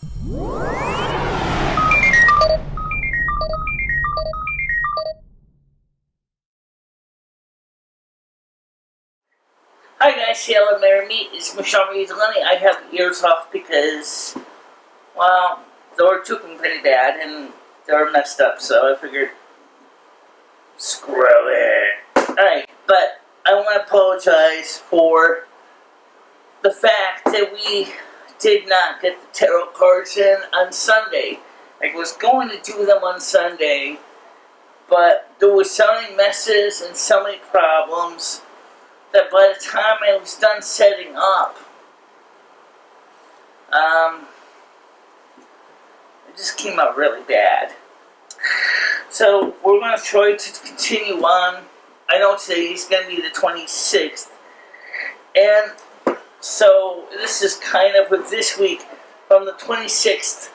Hi guys, Cielo Mary Me. It's MicheleMarieDalene. I have the ears off because, well, they were choking pretty bad and they were messed up, so I figured, screw it. Alright, but I want to apologize for the fact that we did not get the tarot cards in on Sunday. I was going to do them on Sunday, but there were so many messes and so many problems that by the time I was done setting up, it just came out really bad. So we're going to try to continue on. I know today is going to be the 26th, and so this is kind of with this week from the 26th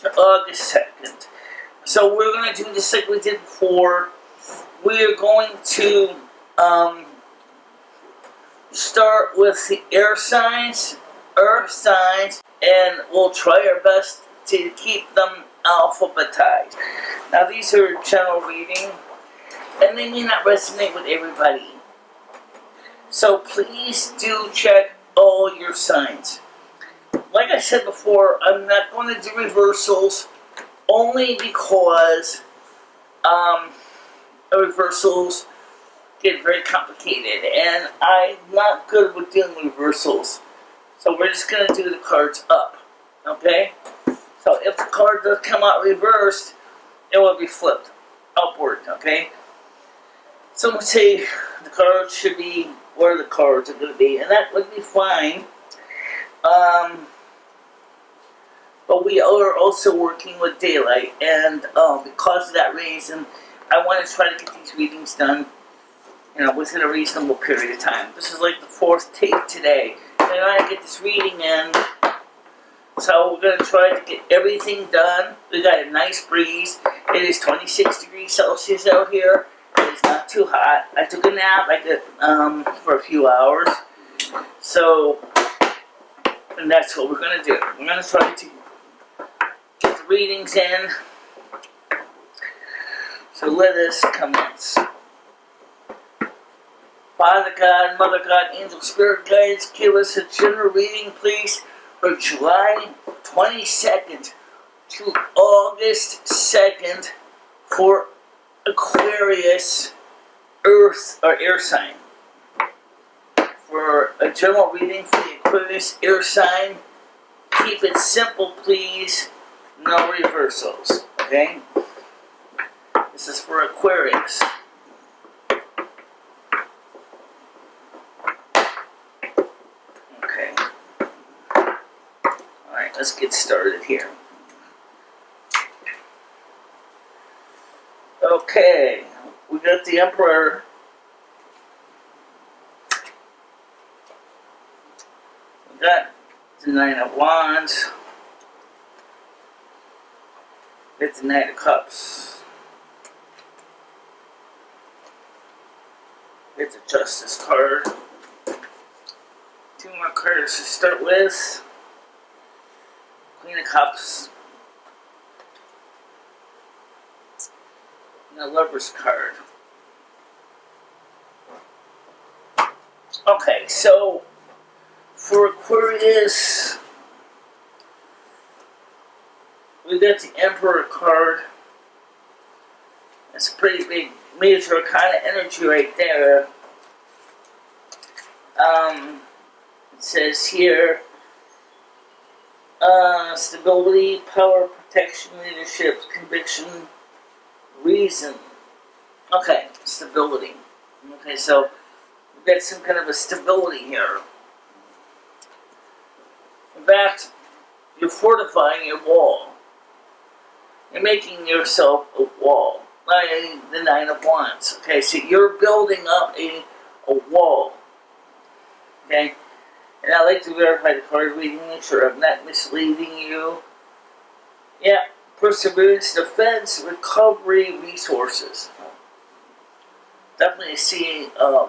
to August 2nd. So we're going to do this like we did before. We are going to start with the air signs, earth signs, and we'll try our best to keep them alphabetized. Now these are general reading, and they may not resonate with everybody. So please do check all your signs. Like I said before, I'm not going to do reversals only because reversals get very complicated, and I'm not good with doing reversals. So we're just going to do the cards up, okay? So if the card does come out reversed, it will be flipped upward, okay? So let's say the cards should be where the cards are going to be, and that would be fine. But we are also working with daylight, and because of that reason, I want to try to get these readings done, you know, within a reasonable period of time. This is like the 4th tape today, and I want to get this reading in. So we're going to try to get everything done. We got a nice breeze. It is 26 degrees Celsius out here. It is not too hot. I took a nap for a few hours. So, and that's what we're going to do. We're going to try to get the readings in. So let us commence. Father God, Mother God, Angel Spirit Guides, give us a general reading, please, for July 22nd to August 2nd for Aquarius, Earth, or air sign. For a general reading for the Aquarius air sign, keep it simple, please. No reversals, okay? This is for Aquarius. Okay. Alright, let's get started here. Okay, we got the Emperor. We got the Nine of Wands. We got the Knight of Cups. We got the Justice card. 2 more cards to start with. Queen of Cups. And a Lover's card. Okay, so for Aquarius, we got the Emperor card. That's a pretty big major kind of energy right there. It says here, stability, power, protection, leadership, conviction, reason. Okay, stability. Okay, so we've got some kind of a stability here. In fact, you're fortifying your wall. You're making yourself a wall. Like the Nine of Wands. Okay, so you're building up a wall. Okay? And I like to verify the card reading, make sure I'm not misleading you. Yeah, perseverance, defense, recovery, resources. Definitely see the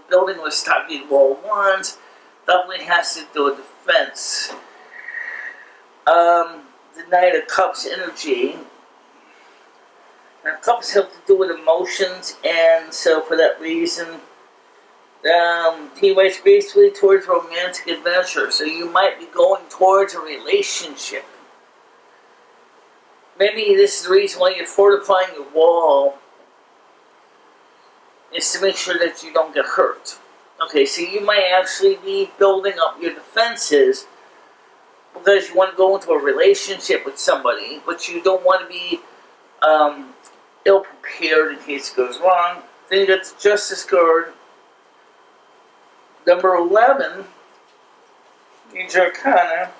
building with stocking wall of wands. Definitely has to do with defense. Knight of Cups energy. And Cups have to do with emotions, and so for that reason, he writes basically towards romantic adventure. So you might be going towards a relationship. Maybe this is the reason why you're fortifying your wall, is to make sure that you don't get hurt. Okay, so you might actually be building up your defenses because you want to go into a relationship with somebody, but you don't want to be ill-prepared in case it goes wrong. Then you got the Justice card. Number 11, Major Arcana.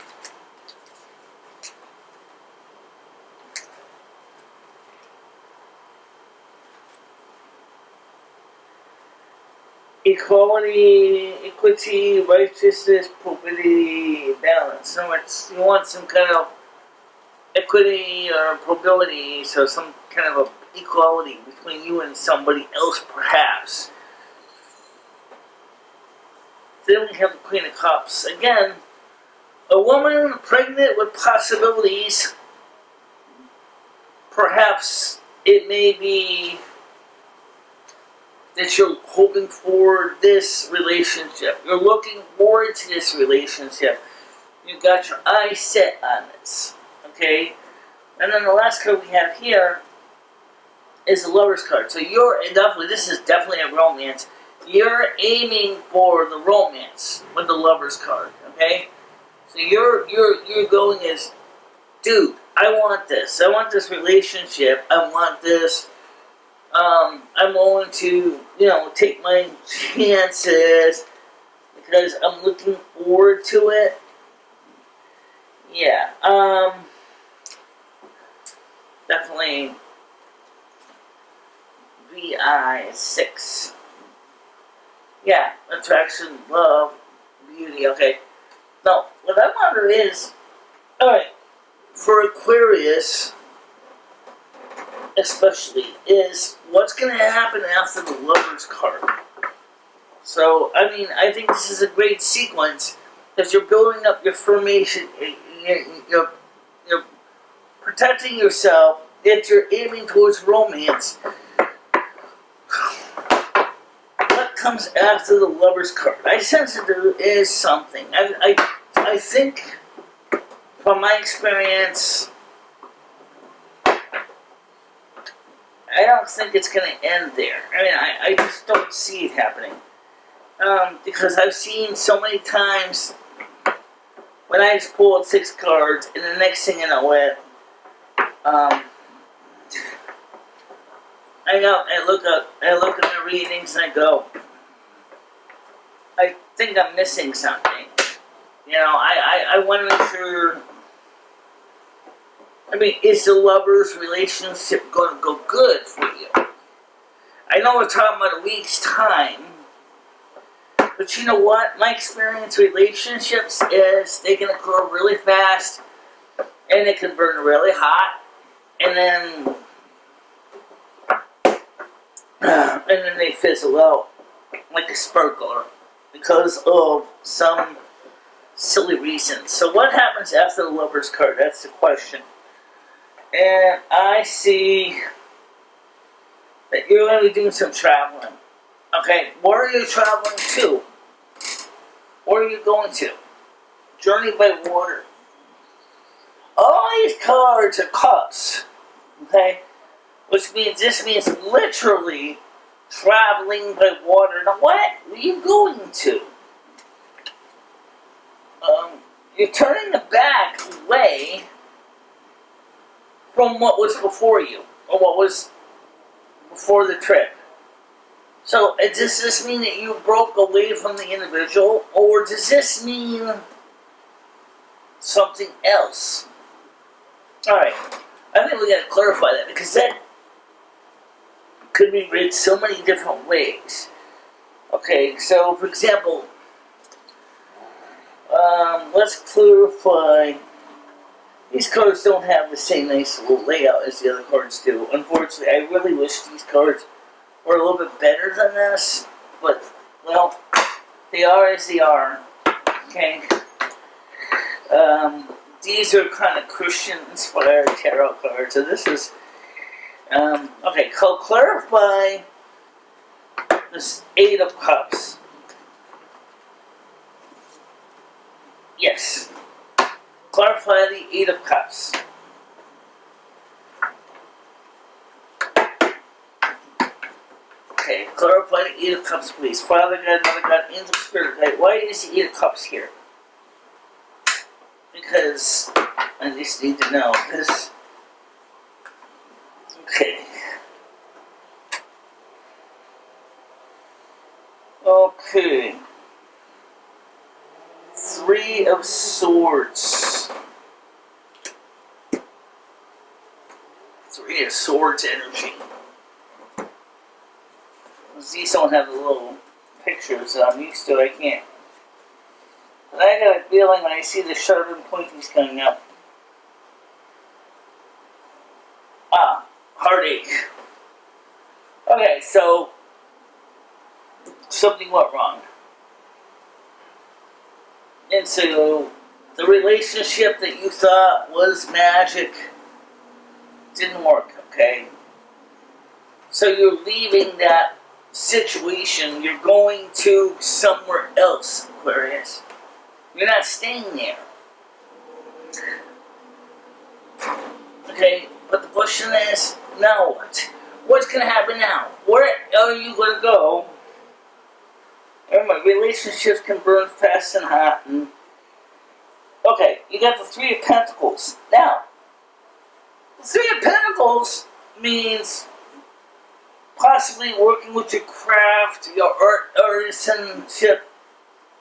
Equality, equity, righteousness, probability, balance. So it's, you want some kind of equity or probability, so some kind of a equality between you and somebody else, perhaps. Then we have the Queen of Cups. Again, a woman pregnant with possibilities. Perhaps it may be that you're hoping for this relationship. You're looking forward to this relationship. You've got your eyes set on this. Okay? And then the last card we have here is the Lover's card. So you're definitely, this is definitely a romance. You're aiming for the romance with the Lover's card. Okay? So you're going as, dude, I want this. I want this relationship. I want this. I'm going to, take my chances because I'm looking forward to it. Yeah, definitely VI6. Yeah, attraction, love, beauty, okay. Now, what I wonder is, alright, for Aquarius, especially, is what's going to happen after the Lover's card. So, I mean, I think this is a great sequence because you're building up your formation, you're protecting yourself, yet you're aiming towards romance. What comes after the Lover's card? I sense that there is something. I think, from my experience, I don't think it's going to end there. I mean, I just don't see it happening. Because I've seen so many times when I just pull out 6 cards, and the next thing you know it, I look at the readings and I go, I think I'm missing something. I want to make sure. I mean, is the lover's relationship going to go good for you? I know we're talking about a week's time, but you know what? My experience with relationships is they can occur really fast, and they can burn really hot, and then they fizzle out like a sparkler because of some silly reason. So what happens after the Lover's card? That's the question. And I see that you're going to be doing some traveling. Okay, where are you traveling to? Where are you going to? Journey by water. All these cards are cups. Okay? Which means, this means literally traveling by water. Now what are you going to? You're turning the back away from what was before you, or what was before the trip. So, does this mean that you broke away from the individual, or does this mean something else? Alright, I think we gotta clarify that, because that could be read so many different ways. Okay, so, for example, let's clarify. These cards don't have the same nice little layout as the other cards do. Unfortunately, I really wish these cards were a little bit better than this. But, well, they are as they are. Okay. these are kind of Christian-inspired tarot cards. So this is, okay, so clarify this Eight of Cups. Yes. Clarify the Eight of Cups. Okay, clarify the Eight of Cups, please. Father God, Mother God, Angel, Spirit Guide. Why is the Eight of Cups here? Because I just need to know. Because, okay. Okay. Three of Swords. Three of Swords energy. These don't have the little pictures that I'm used to. I can't. But I got a feeling when I see the sharp and pointies coming up. Ah, heartache. Okay, so something went wrong. And so the relationship that you thought was magic didn't work, okay? So you're leaving that situation. You're going to somewhere else, Aquarius. You're not staying there. Okay, but the question is, now what? What's going to happen now? Where are you going to go? Remember, relationships can burn fast and hot. And okay, you got the Three of Pentacles. Now, the Three of Pentacles means possibly working with your craft, your artisanship,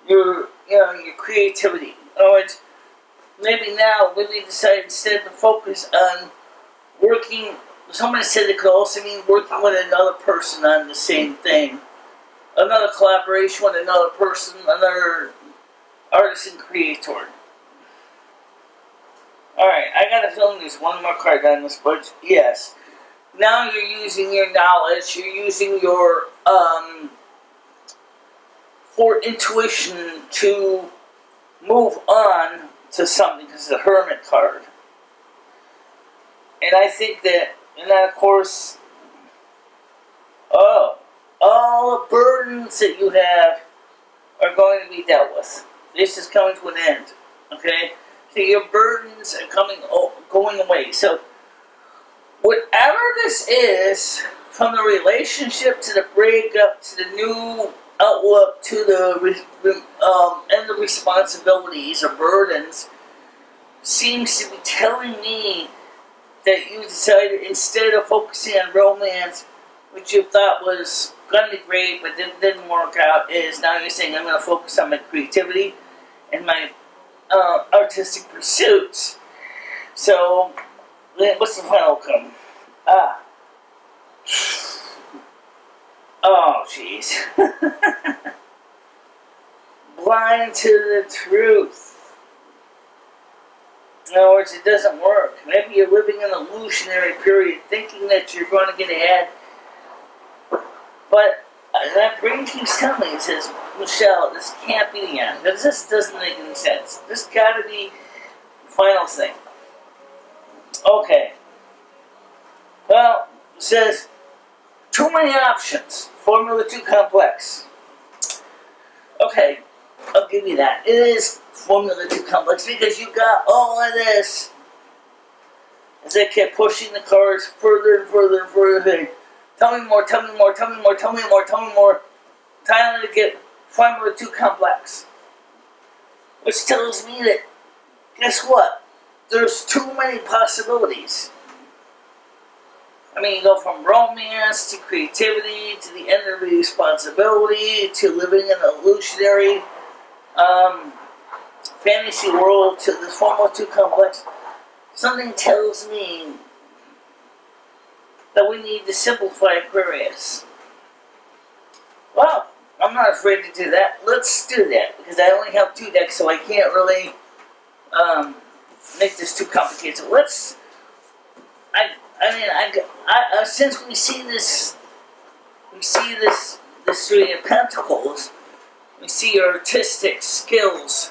your creativity. In other words, maybe now, maybe decide instead to focus on working. Somebody said it could also mean working with another person on the same thing. Another collaboration with another person, another artist and creator. Alright, I got a feeling there's one more card on this, but yes. Now you're using your knowledge, you're using your for intuition to move on to something, because it's a Hermit card. And I think that, and then of course, all the burdens that you have are going to be dealt with. This is coming to an end, okay? So your burdens are going away. So whatever this is, from the relationship to the breakup to the new outlook to the and the responsibilities or burdens, seems to be telling me that you decided instead of focusing on romance, which you thought was going to be great but didn't work out, is now you're saying I'm going to focus on my creativity and my artistic pursuits. So, what's the final outcome? Oh, jeez. Blind to the truth. In other words, it doesn't work. Maybe you're living in an illusionary period, thinking that you're going to get ahead. But that brain keeps telling me, it says, Michelle, this can't be the end. This doesn't make any sense. This got to be the final thing. Okay. Well, it says, too many options. Formula too complex. Okay, I'll give you that. It is formula too complex because you got all of this. As I kept pushing the cards further and further and further. Tell me more, tell me more, tell me more, tell me more, tell me more. Time to get formula too complex. Which tells me that, guess what? There's too many possibilities. I mean, you go from romance to creativity to the end of responsibility to living in an illusionary fantasy world to this formula too complex. Something tells me that we need to simplify Aquarius. Well, I'm not afraid to do that. Let's do that because I only have 2 decks, so I can't really make this too complicated. So let's. Since we see this Three of Pentacles, we see your artistic skills,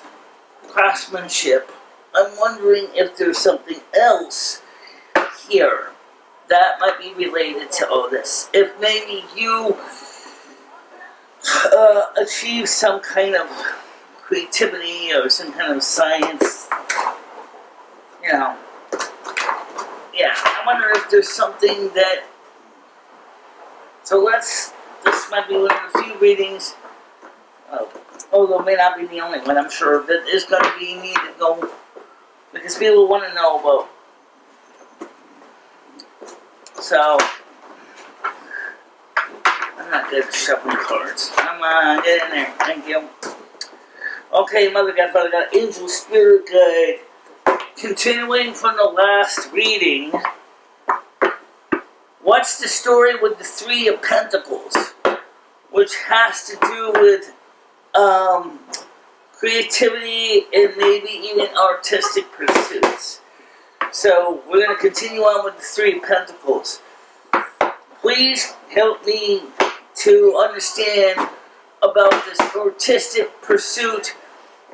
craftsmanship, I'm wondering if there's something else here that might be related to all this. If maybe you achieve some kind of creativity or some kind of science, you know. Yeah, I wonder if there's something that. So this might be one of the few readings, although it may not be the only one, I'm sure, that is going to be needed to go, because people want to know about. So, I'm not good at shuffling cards. Come on, get in there. Thank you. Okay, Mother God, Father God, Angel, Spirit Guide. Continuing from the last reading, what's the story with the Three of Pentacles? Which has to do with creativity and maybe even artistic pursuits. So we're going to continue on with the Three of Pentacles. Please help me to understand about this artistic pursuit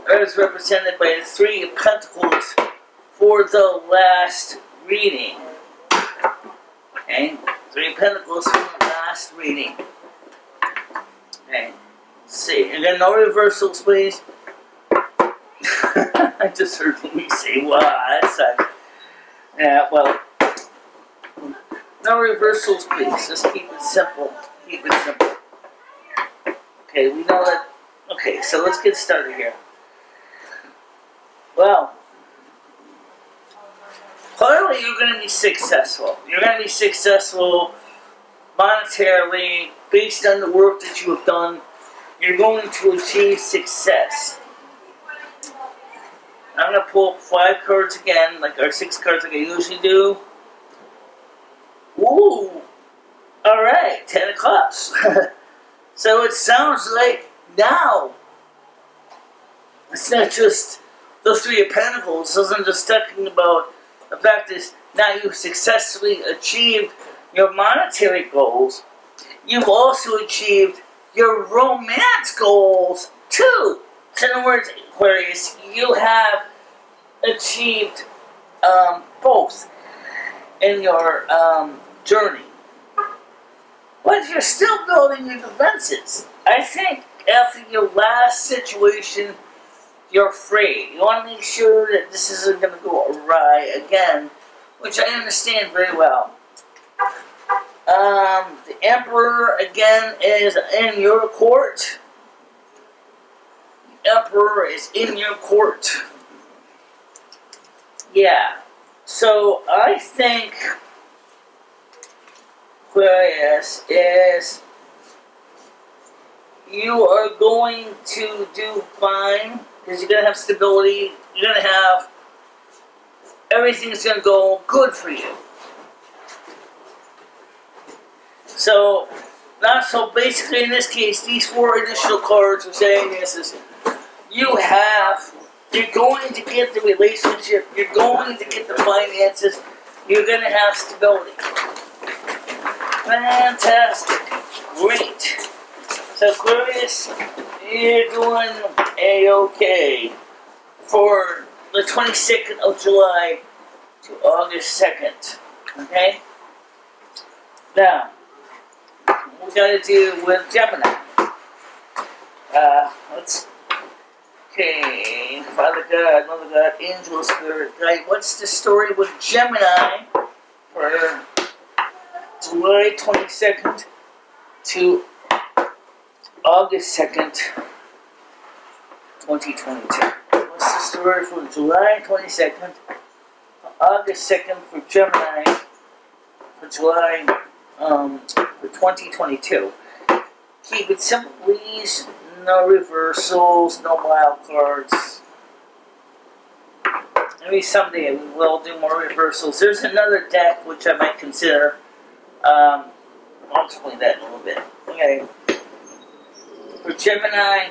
as represented by the Three of Pentacles for the last reading. Okay, Three of Pentacles for the last reading. Okay, let's see. Again, no reversals, please. I just heard me say, wow, that sucks. Yeah, well, no reversals, please. Just keep it simple. Keep it simple. Okay, we know that. Okay, so let's get started here. Well, clearly you're going to be successful. You're going to be successful monetarily based on the work that you have done. You're going to achieve success. I'm going to pull 5 cards again, or 6 cards like I usually do. Ooh! Alright, 10 of Cups. So it sounds like now, it's not just the Three of Pentacles. I'm just talking about the fact is now you've successfully achieved your monetary goals. You've also achieved your romance goals too. So in other words, Aquarius, you have achieved both in your journey. But you're still building your defenses. I think after your last situation, you're afraid. You want to make sure that this isn't going to go awry again, which I understand very well. The Emperor, again, is in your court. The Emperor is in your court. Yeah. So, I think Aquarius is you are going to do fine because you're going to have stability. You're going to have everything's going to go good for you. So basically in this case, these 4 additional cards are saying this is you're going to get the relationship, you're going to get the finances, you're going to have stability. Fantastic. Great. So Aquarius, you're doing A-okay for the 22nd of July to August 2nd. Okay? Now, we got to deal with Gemini. Okay, Father God, Mother God, Angel, Spirit Guide. What's the story with Gemini for July 22nd to August 2nd, 2022? What's the story for July 22nd to August 2nd for Gemini for July for 2022? Keep it simple, please. No reversals, no wild cards. Maybe someday we will do more reversals. There's another deck which I might consider. I'll explain that in a little bit. Okay. For Gemini,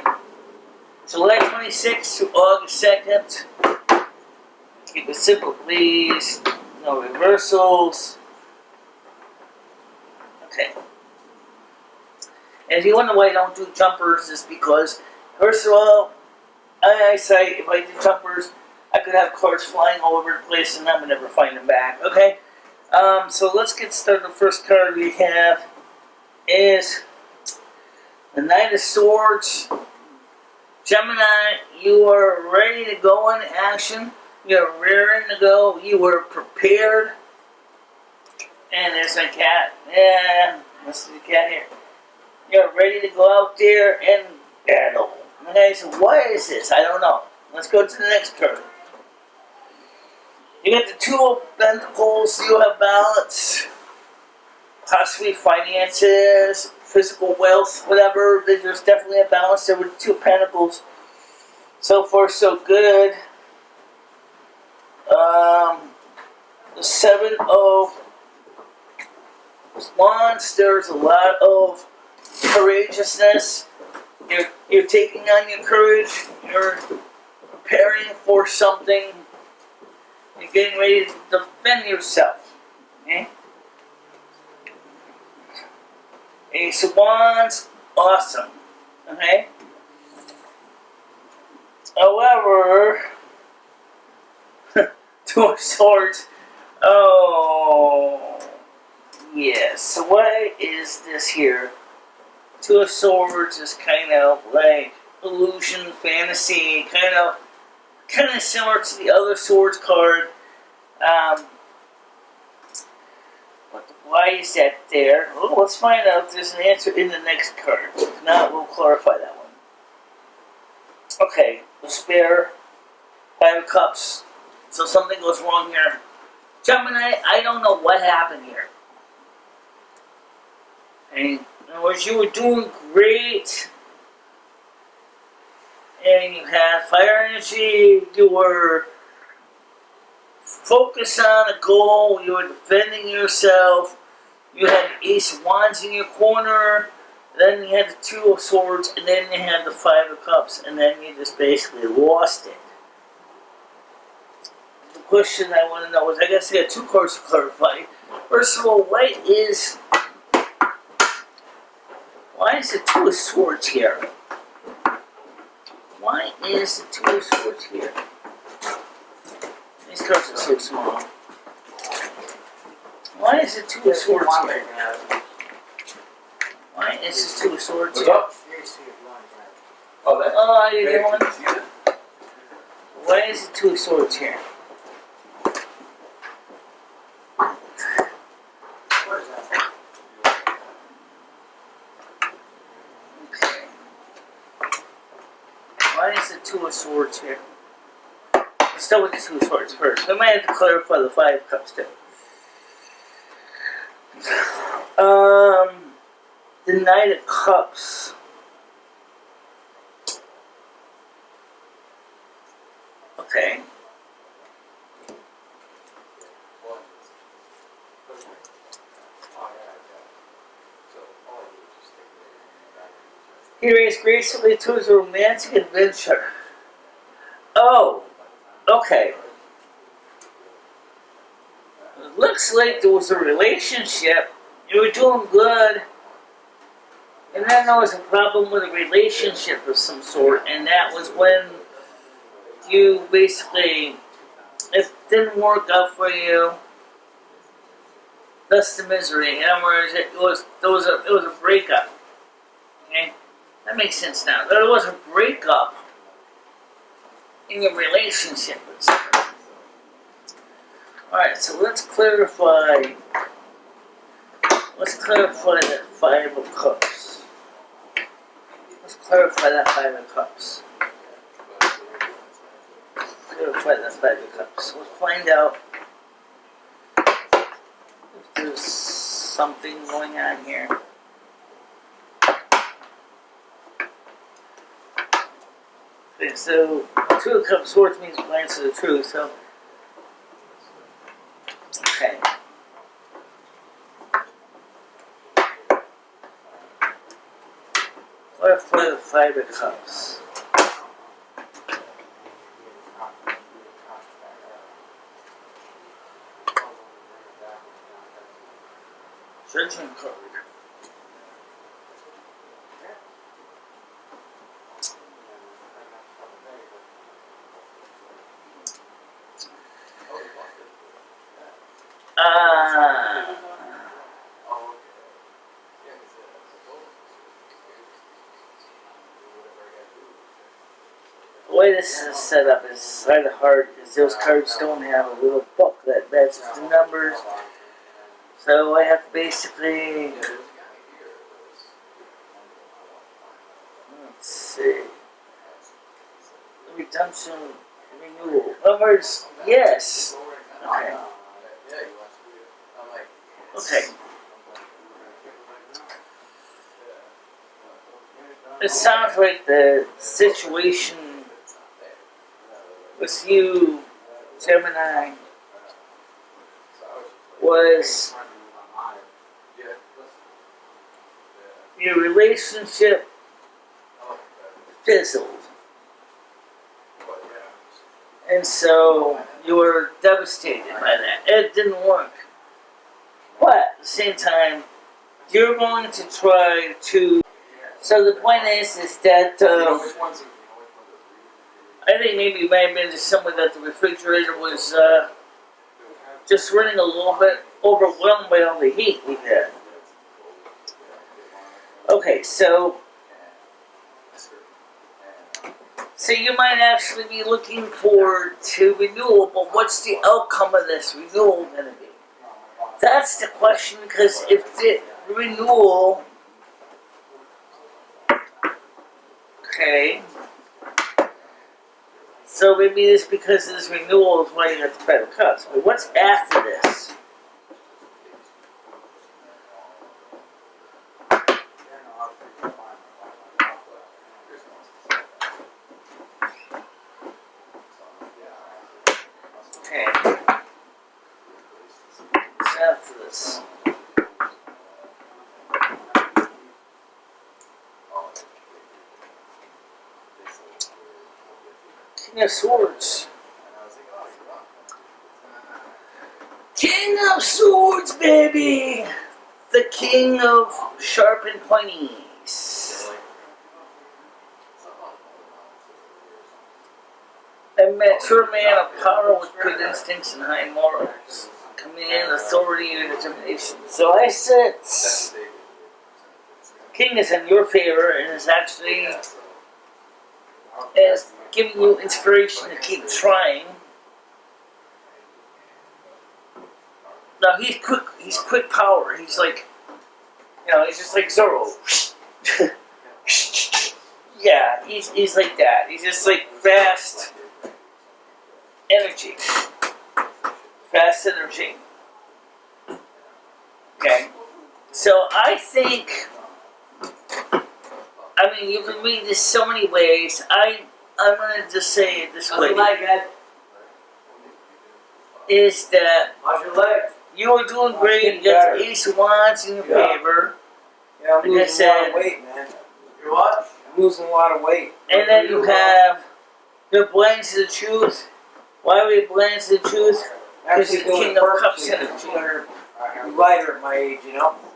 July 26th to August 2nd. Keep it simple, please. No reversals. Okay. And if you wonder why I don't do jumpers, it's because, first of all, I say if I do jumpers, I could have cards flying all over the place and I would never find them back. Okay, so let's get started. The first card we have is the Knight of Swords. Gemini, you are ready to go in action. You're raring to go. You are prepared. And there's my cat. Yeah, let's see the cat here. You're ready to go out there and battle. Okay, so what is this? I don't know. Let's go to the next card. You got the Two of Pentacles. You have balance. Possibly finances, physical wealth, whatever. There's definitely a balance there with the Two of Pentacles. So far, so good. The Seven of Wands. There's a lot of courageousness. You're taking on your courage. You're preparing for something. You're getting ready to defend yourself. Okay? Ace of Wands, awesome. Okay? However, Two of Swords. Oh, yes. So what is this here? Two of Swords is kind of like illusion, fantasy, kind of similar to the other Swords card. Why is that there? Oh, let's find out if there's an answer in the next card. If not, we'll clarify that one. Okay, the spare, Five of Cups. So something goes wrong here. Gemini, I don't know what happened here. And in other words, you were doing great. And you had fire energy. You were focused on a goal. You were defending yourself. You had the Ace of Wands in your corner. Then you had the Two of Swords. And then you had the Five of Cups. And then you just basically lost it. The question I want to know is, I guess I got two cards to clarify. First of all, why is the Two of Swords here? Why is the Two of Swords here? These cards are so small. Why is the Two of Swords here? Why is the Two of Swords here? Oh, you get one? Why is the Two of Swords here? Why is the Two of Swords here? Let's start with the Two of Swords first. I might have to clarify the Five of Cups too. The Knight of Cups. Okay. He raised gracefully towards a romantic adventure. Oh, okay. It looks like there was a relationship. You were doing good. And then there was a problem with a relationship of some sort. And that was when you basically, it didn't work out for you. That's the misery. In other words, it was a breakup. Okay? That makes sense now. There was a breakup in your relationship with someone. Alright, so let's clarify that Five of Cups. Let's clarify that Five of Cups. Clarify that Five of Cups. Let's find out if there's something going on here. Okay, so Two of Cups Swords means glance to the truth, so okay. Clarify the Five of Cups. Judgment card. way this is set up is kind of hard because those cards don't have a little book that matches the numbers. So I have to basically, let's see, redemption, renewal. Numbers, yes. Okay. Okay. It sounds like the situation with you, Gemini, was your relationship fizzled. And so you were devastated by that. It didn't work. But at the same time, you're going to try to. So the point is that I think maybe it might have been just someone that the refrigerator was just running a little bit overwhelmed by all the heat we had. Okay, so you might actually be looking forward to renewal, but what's the outcome of this renewal going to be? That's the question, because if the renewal, okay, so maybe it's because of this renewal is why you got the Five of Cups. But what's after this? Okay. What's after this? King of Swords. King of Swords, baby! The King of Sharpened Pointies. A mature man of power with good instincts and high morals. Command, authority, and determination. So I said, King is in your favor and is actually giving you inspiration to keep trying. Now he's quick power. He's like, he's just like Zorro. Yeah, he's like that. He's just like fast energy. Fast energy. Okay. So I think, you can read this so many ways. I'm going to just say it this way. Is that you are doing great. You got the Ace of Wands in your favor. Yeah, I'm losing a lot of weight, man. You're what? I'm losing a lot of weight. And then you have your blind to the truth. Why are we blind to the truth? Because the King of Cups energy. I'm lighter at my age,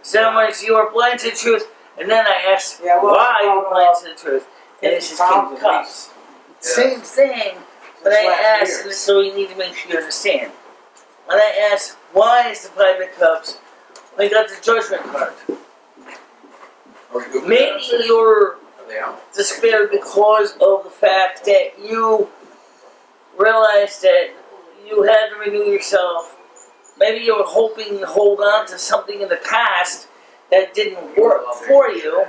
So in other words, you are blind to the truth. And then I asked, why are you blind to the truth? And it's his King of Cups. Same thing, but I asked, and so you need to make sure you understand. When I asked, why is the Five of Cups, I got the Judgment card. Maybe you're despaired because of the fact that you realized that you had to renew yourself. Maybe you were hoping to hold on to something in the past that didn't work for you.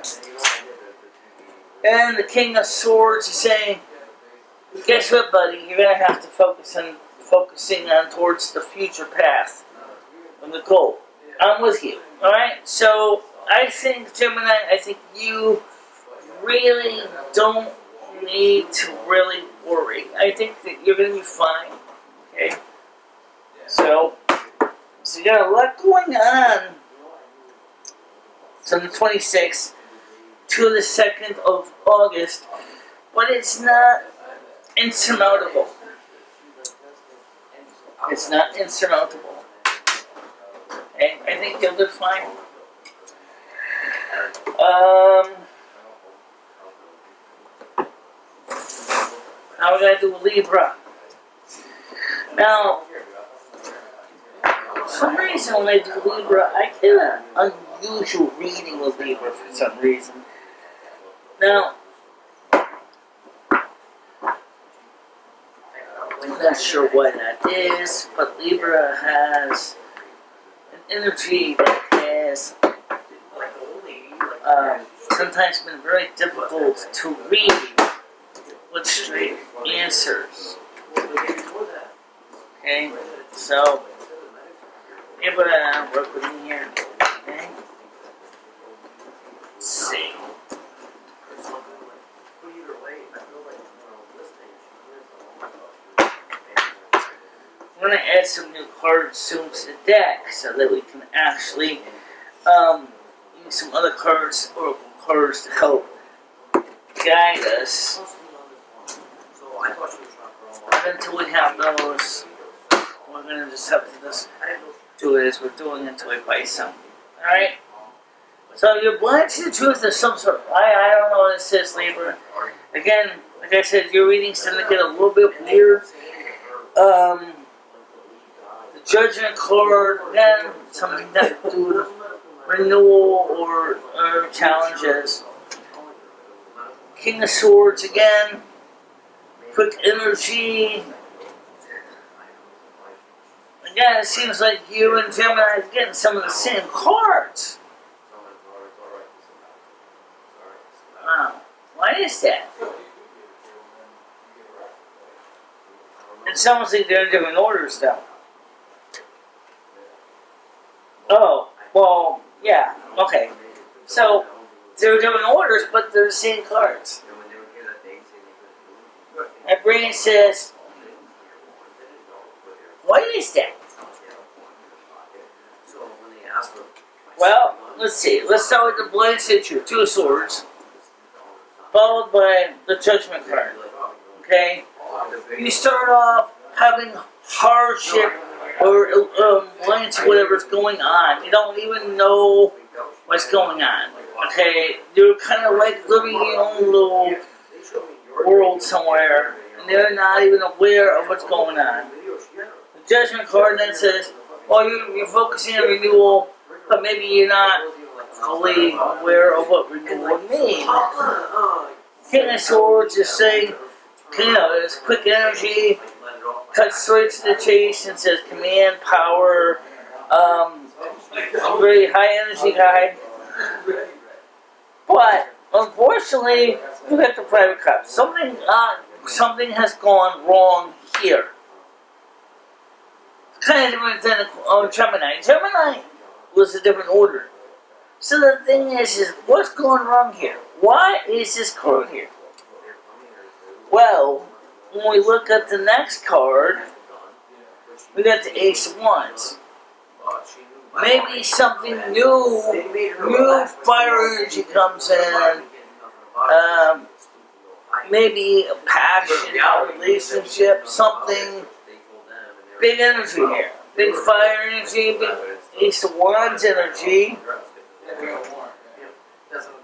And the King of Swords is saying, guess what, buddy? You're going to have to focusing on towards the future path and the goal. I'm with you. Alright? So, I think, Gemini, you really don't need to really worry. I think that you're going to be fine. Okay? So you got a lot going on from the 26th to the 2nd of August, but it's not insurmountable. It's not insurmountable. Okay? I think you'll do fine. Now we're going to do Libra. Now, for some reason when I do Libra, I get an unusual reading with Libra for some reason. Now, not sure why that is, but Libra has an energy that has sometimes been very difficult to read with straight answers. Okay, so Libra, work with me here. Okay, let's see. I'm going to add some new cards soon to the deck so that we can actually use some other cards, oracle cards, to help guide us. And until we have those, we're going to just have to just do it as we're doing until we buy some. Alright? So you're blind to the truth of some sort. I don't know what it says, Libra. Again, like I said, your readings tend to get a little bit weird. The Judgment card, again, something that to do with renewal or challenges. King of Swords, again, quick energy. Again, it seems like you and Gemini are getting some of the same cards. Wow, why is that? It's almost like they're in different orders, though. Oh, well, yeah, okay. So, they're different orders, but they're the same cards. My brain says, what is that? Well, let's see. Let's start with the blind situation, Two of Swords, followed by the Judgment card. Okay? You start off having hardship or blind to whatever's going on. You don't even know what's going on. Okay? You're kind of like living in your own little world somewhere, and they're not even aware of what's going on. The Judgment card then says, well, you're focusing on renewal, but maybe you're not fully aware of what renewal means. King of Swords is saying, you know, it's quick energy, cuts straight to the chase and says command, power, a very high energy guy. But unfortunately, you got the private cup. Something has gone wrong here. Kind of different than Gemini. Gemini was a different order. So the thing is what's going wrong here? Why is this card here? Well, when we look at the next card, we got the Ace of Wands. Maybe something new fire energy comes in. Maybe a passion, a relationship, something. Big energy here. Big fire energy, big Ace of Wands energy.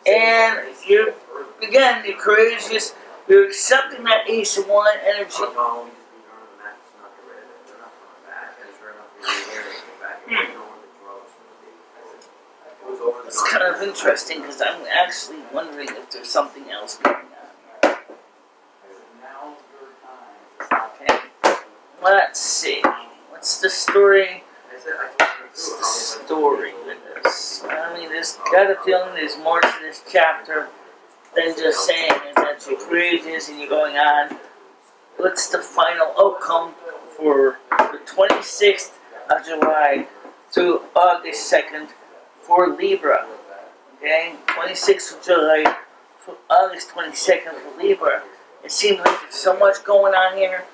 And you're courageous. You're accepting that Ace of Wands energy. It's kind of interesting because I'm actually wondering if there's something else going on. Okay. Let's see. What's the story? What's the story with this? I mean, there's got a feeling there's more to this chapter than just saying that you're courageous and you're going on. What's the final outcome for the 26th of July through August 2nd for Libra? Okay, 26th of July through August 22nd for Libra. It seems like there's so much going on here.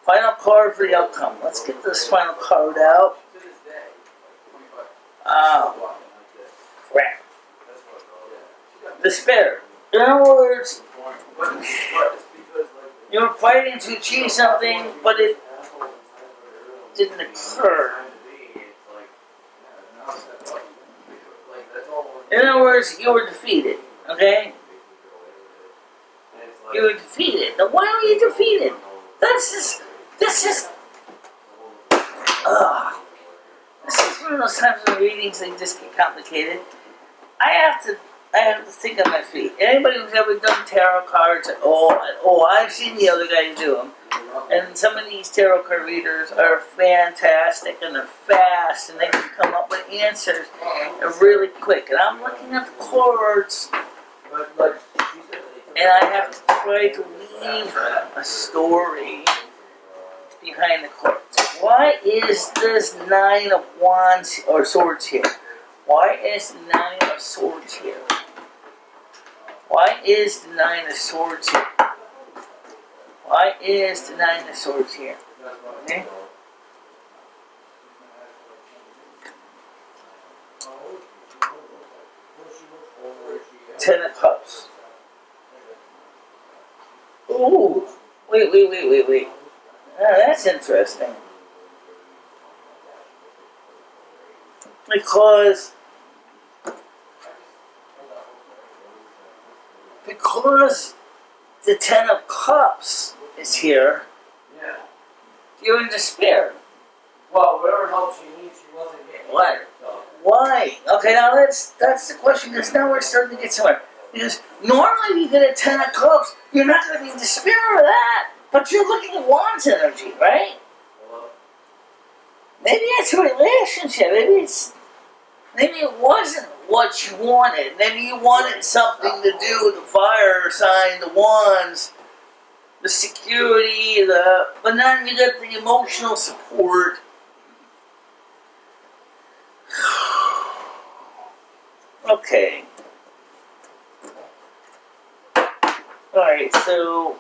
Final card for the outcome. Let's get this final card out. Crap. Despair. In other words, you're fighting to achieve something, but it didn't occur. In other words, you were defeated. Okay? You were defeated. Now, why were you defeated? This is one of those times in readings they just get complicated. I I have to think on my feet. Anybody who's ever done tarot cards, I've seen the other guys do them. And some of these tarot card readers are fantastic, and they're fast, and they can come up with answers really quick. And I'm looking at the cards, and I have to try to weave a story behind the cards. Why is this Nine of Wands or Swords here? Why is the Nine of Swords here? Why is the Nine of Swords here? Why is the Nine of Swords here? Okay? Ten of Cups. Ooh. Wait. Oh, that's interesting. Because the Ten of Cups is here, you're in despair. Well, whatever help she needs, she wasn't getting. What? Why? Okay, now that's the question, because now we're starting to get somewhere. Because normally you get a Ten of Cups, you're not going to be in despair of that, but you're looking at Wands energy, right? Maybe it's a relationship. Maybe it wasn't what you wanted. Maybe you wanted something to do with the fire sign, the wands, the security, but then you got the emotional support. Okay. Alright, so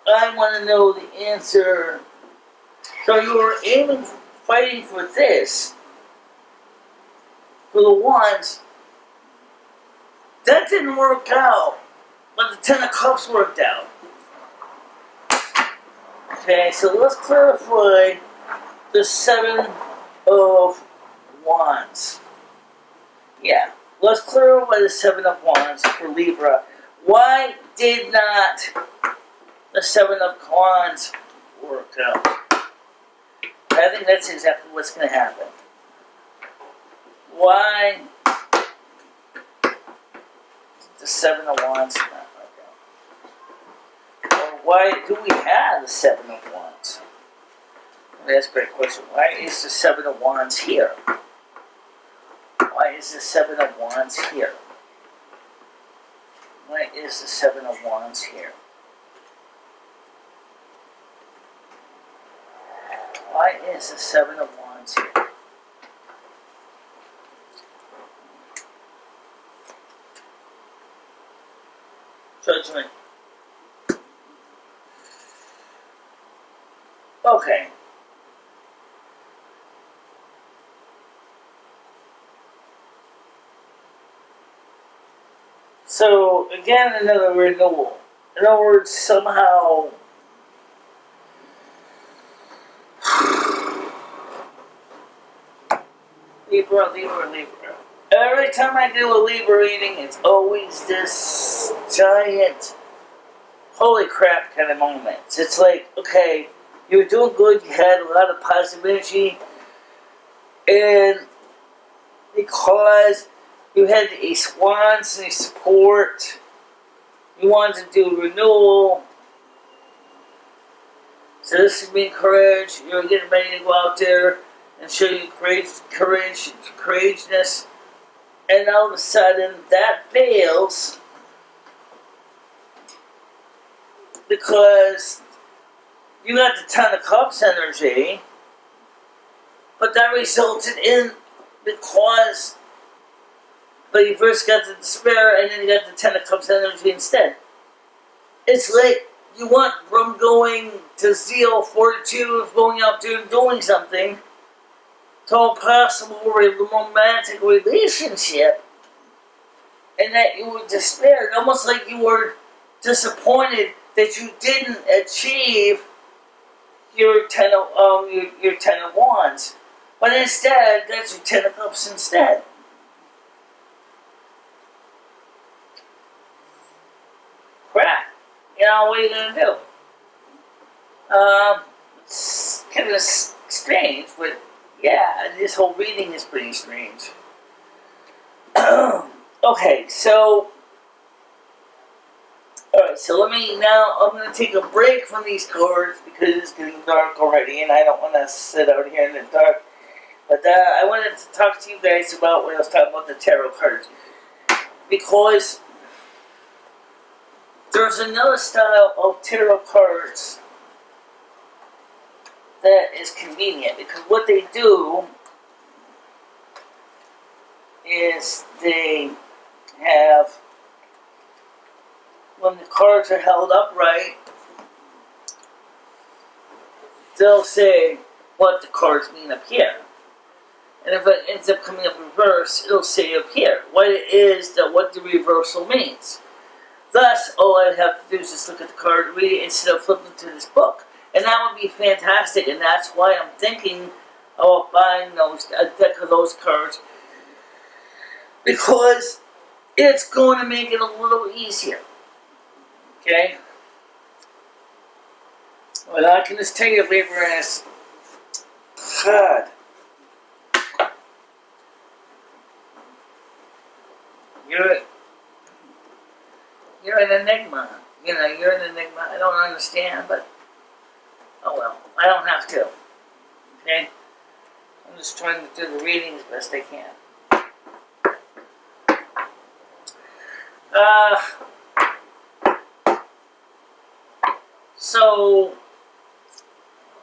I want to know the answer. So you were fighting for this. For the Wands, that didn't work out, but the Ten of Cups worked out. Okay, so let's clarify the Seven of Wands. Yeah, let's clarify the Seven of Wands for Libra. Why did not the Seven of Wands work out? I think that's exactly what's going to happen. Why the Seven of Wands not work out? Or why do we have the Seven of Wands? That's a great question. Why is the Seven of Wands here? Why is the Seven of Wands here? Why is the Seven of Wands here? Why is the Seven of Wands here? Judgment. Okay. So, again, another renewal. In other words, somehow Libra. Every time I do a Libra reading, it's always this giant, holy crap kind of moment. It's like, okay, you were doing good, you had a lot of positive energy, and because you had a Wands and a support, you wanted to do renewal, so this would be encouraged, you were getting ready to go out there and show you courageousness, and all of a sudden that fails because you got the Ten of Cups energy, but that resulted in, because you first got the despair and then you got the Ten of Cups energy instead. It's like you went from going to zeal, fortitude, going out there and doing something, to a possible romantic relationship, and that you were despaired, almost like you were disappointed that you didn't achieve your Ten of Wands, but instead that's your Ten of Cups instead. Crap. You know, what are you gonna do? It's kind of strange, but yeah, this whole reading is pretty strange. Okay, so alright, so I'm going to take a break from these cards because it's getting dark already and I don't want to sit out here in the dark. But I wanted to talk to you guys about what I was talking about the tarot cards. Because there's another style of tarot cards that is convenient. Because what they do is they have, when the cards are held upright, they'll say what the cards mean up here. And if it ends up coming up reverse, it'll say up here what it is that what the reversal means. Thus, all I have to do is just look at the card, read it, instead of flipping to this book. And that would be fantastic, and that's why I'm thinking of buying a deck of those cards. Because it's going to make it a little easier. Okay? Well, I can just tell you, Labor is God. You're an enigma. You know, you're an enigma. I don't understand, but oh well. I don't have to. Okay? I'm just trying to do the reading as best I can. So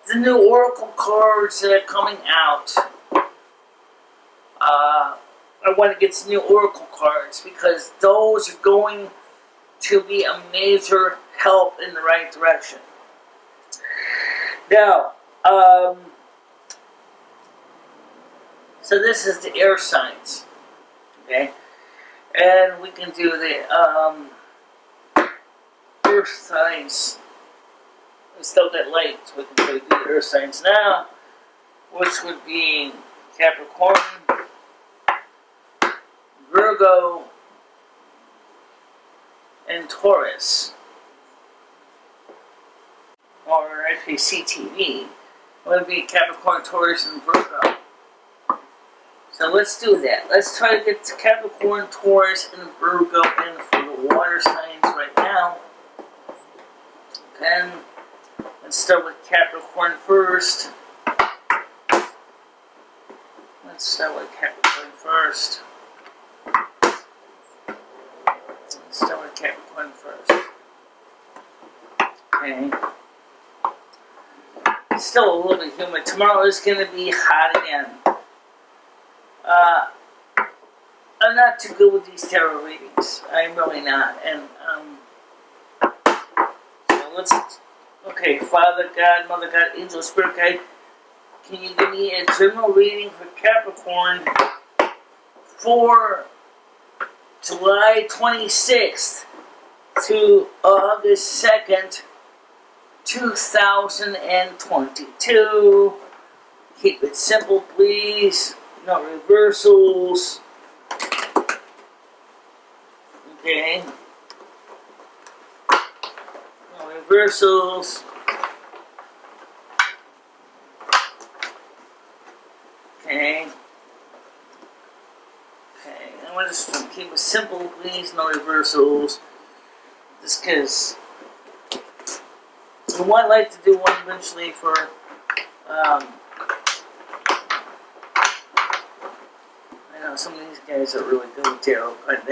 the new Oracle cards that are coming out, I want to get some new Oracle cards because those are going to be a major help in the right direction. Now, so this is the air signs, okay? And we can do the earth signs. We still got light, so we can do the earth signs now, which would be Capricorn, Virgo, and Taurus. Or actually CTV. It would be Capricorn, Taurus, and Virgo. So let's do that. Let's try to get to Capricorn, Taurus, and Virgo in for the water signs right now. And let's start with Capricorn first. Let's start with Capricorn first. Let's start with Capricorn first. Okay. It's still a little bit humid. Tomorrow is going to be hot again. I'm not too good with these tarot readings. I'm really not. And, so let's, okay, Father God, Mother God, Angel, Spirit Guide, can you give me a general reading for Capricorn for July 26th to August 2nd, 2022. Keep it simple, please. No reversals. Okay. No reversals. Okay. Okay. I want to just keep it simple, please. No reversals. Just because I would like to do one eventually for I know some of these guys are really good with tarot, but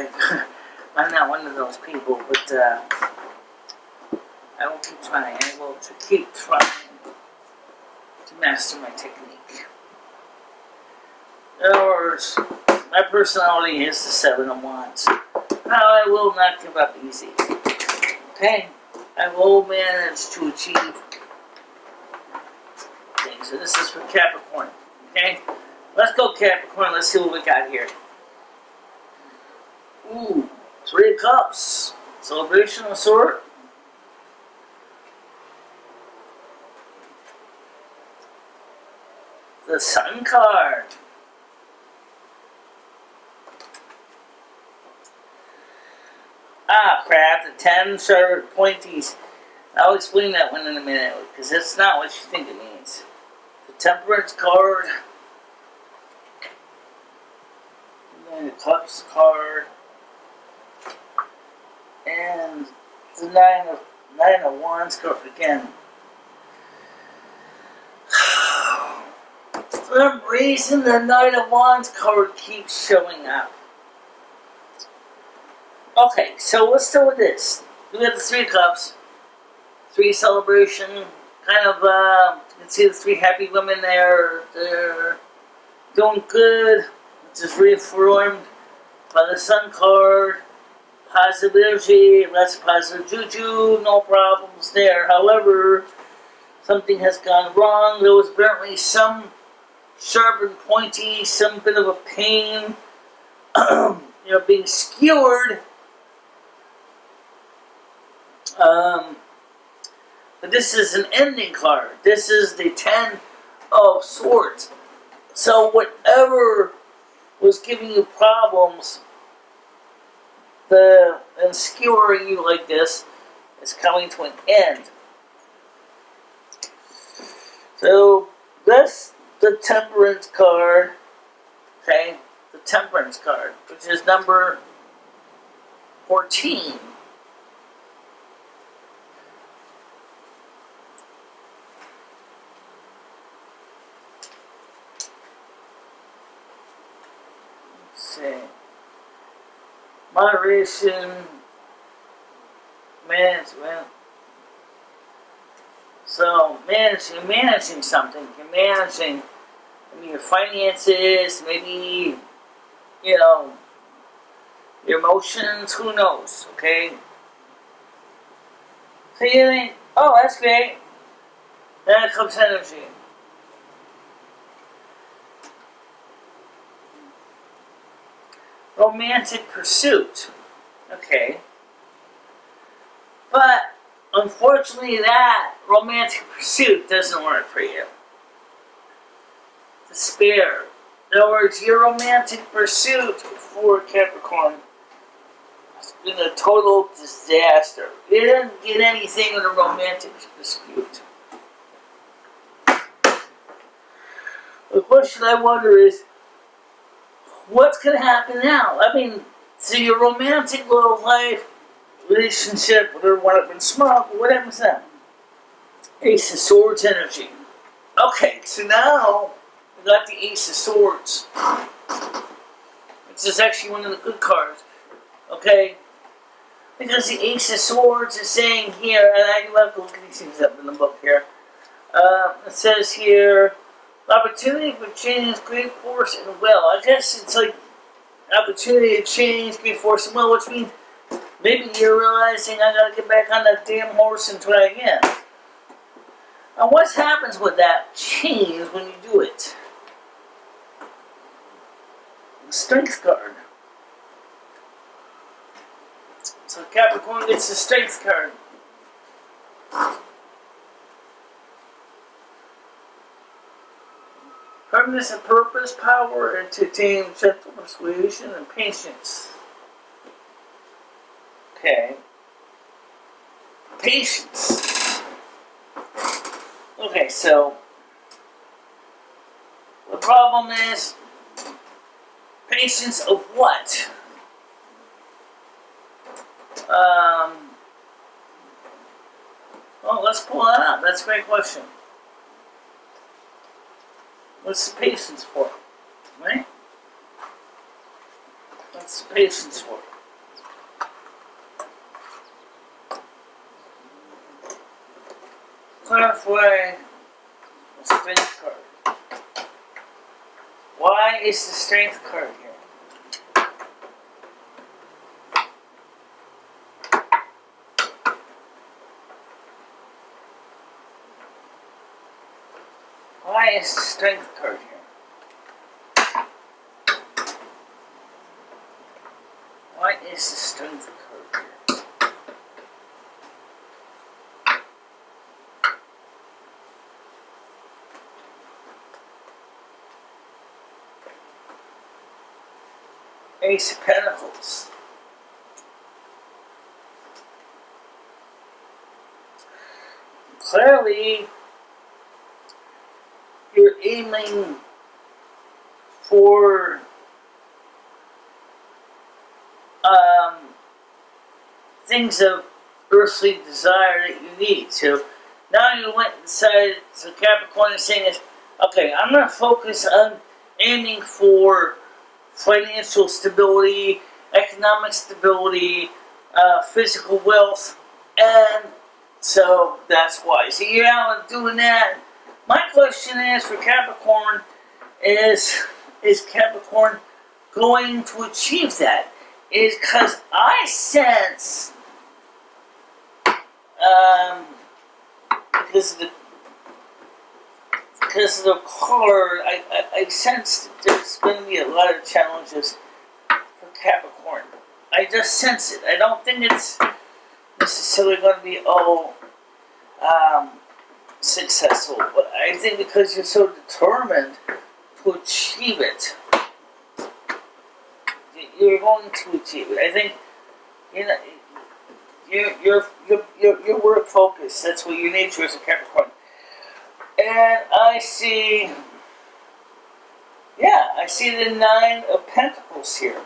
I'm not one of those people, but I will keep trying. I will keep trying to master my technique. In other words, my personality is the Seven of Wands. Now I will not give up easy. Okay? I will manage to achieve things. So this is for Capricorn. Okay? Let's go Capricorn. Let's see what we got here. Ooh, 3 of Cups. Celebration of sort. The Sun card. Ah, crap, the 10 sharp pointies. I'll explain that one in a minute, because that's not what you think it means. The Temperance card. And then the Cups card. And the nine of wands card again. For some reason, the Nine of Wands card keeps showing up. Okay, so let's start with this. We got the Three of Cups. Three celebration. Kind of, you can see the three happy women there. They're doing good. Which is reaffirmed by the Sun card. Positive energy, lots of positive juju, no problems there. However, something has gone wrong. There was apparently some sharp and pointy, some bit of a pain, being skewered. But this is an ending card. This is the Ten of Swords. So whatever was giving you problems, and skewering you like this, is coming to an end. So that's the Temperance card. Okay, the Temperance card, which is number 14. Let's see. Moderation, management. So managing something. You're managing your finances, maybe, your emotions, who knows, okay? So you think, oh, that's great. Then comes energy. Romantic pursuit. Okay. But, unfortunately, that romantic pursuit doesn't work for you. Despair. In other words, your romantic pursuit for Capricorn has been a total disaster. You didn't get anything in a romantic dispute. The question I wonder is, what's going to happen now? I mean, so your romantic love life, relationship, whatever one up in smoke, what happens now? Ace of Swords energy. Okay, so now we got the Ace of Swords, which is actually one of the good cards. Okay, because the Ace of Swords is saying here, and I do have to look at these things up in the book here. It says here, opportunity for change, great force and will. I guess it's like opportunity to change, great force and will, which means maybe you're realizing I gotta get back on that damn horse and try again. Now what happens with that change when you do it? The Strength card. So Capricorn gets the Strength card. Firmness and purpose, power, entertain, gentle persuasion, and patience. Okay. Patience. Okay, so the problem is patience of what? Well, let's pull that up. That's a great question. What's the patience for? Right? What's the patience for? Clarify the Strength card. Why is the Strength card here? Why is the Strength card here? Why is the Strength card here? Ace of Pentacles. Clearly, you're aiming for things of earthly desire that you need. So now you went and decided, so Capricorn is saying is, okay, I'm going to focus on aiming for financial stability, economic stability, physical wealth, and so that's why. So you're out doing that. My question is for Capricorn is Capricorn going to achieve that? Is because I sense, because of the card, I sense that there's going to be a lot of challenges for Capricorn. I just sense it. I don't think it's necessarily going to be successful, but I think because you're so determined to achieve it, you're going to achieve it. I think you're work focused. That's what your nature is, a Capricorn. And I see the Nine of Pentacles here.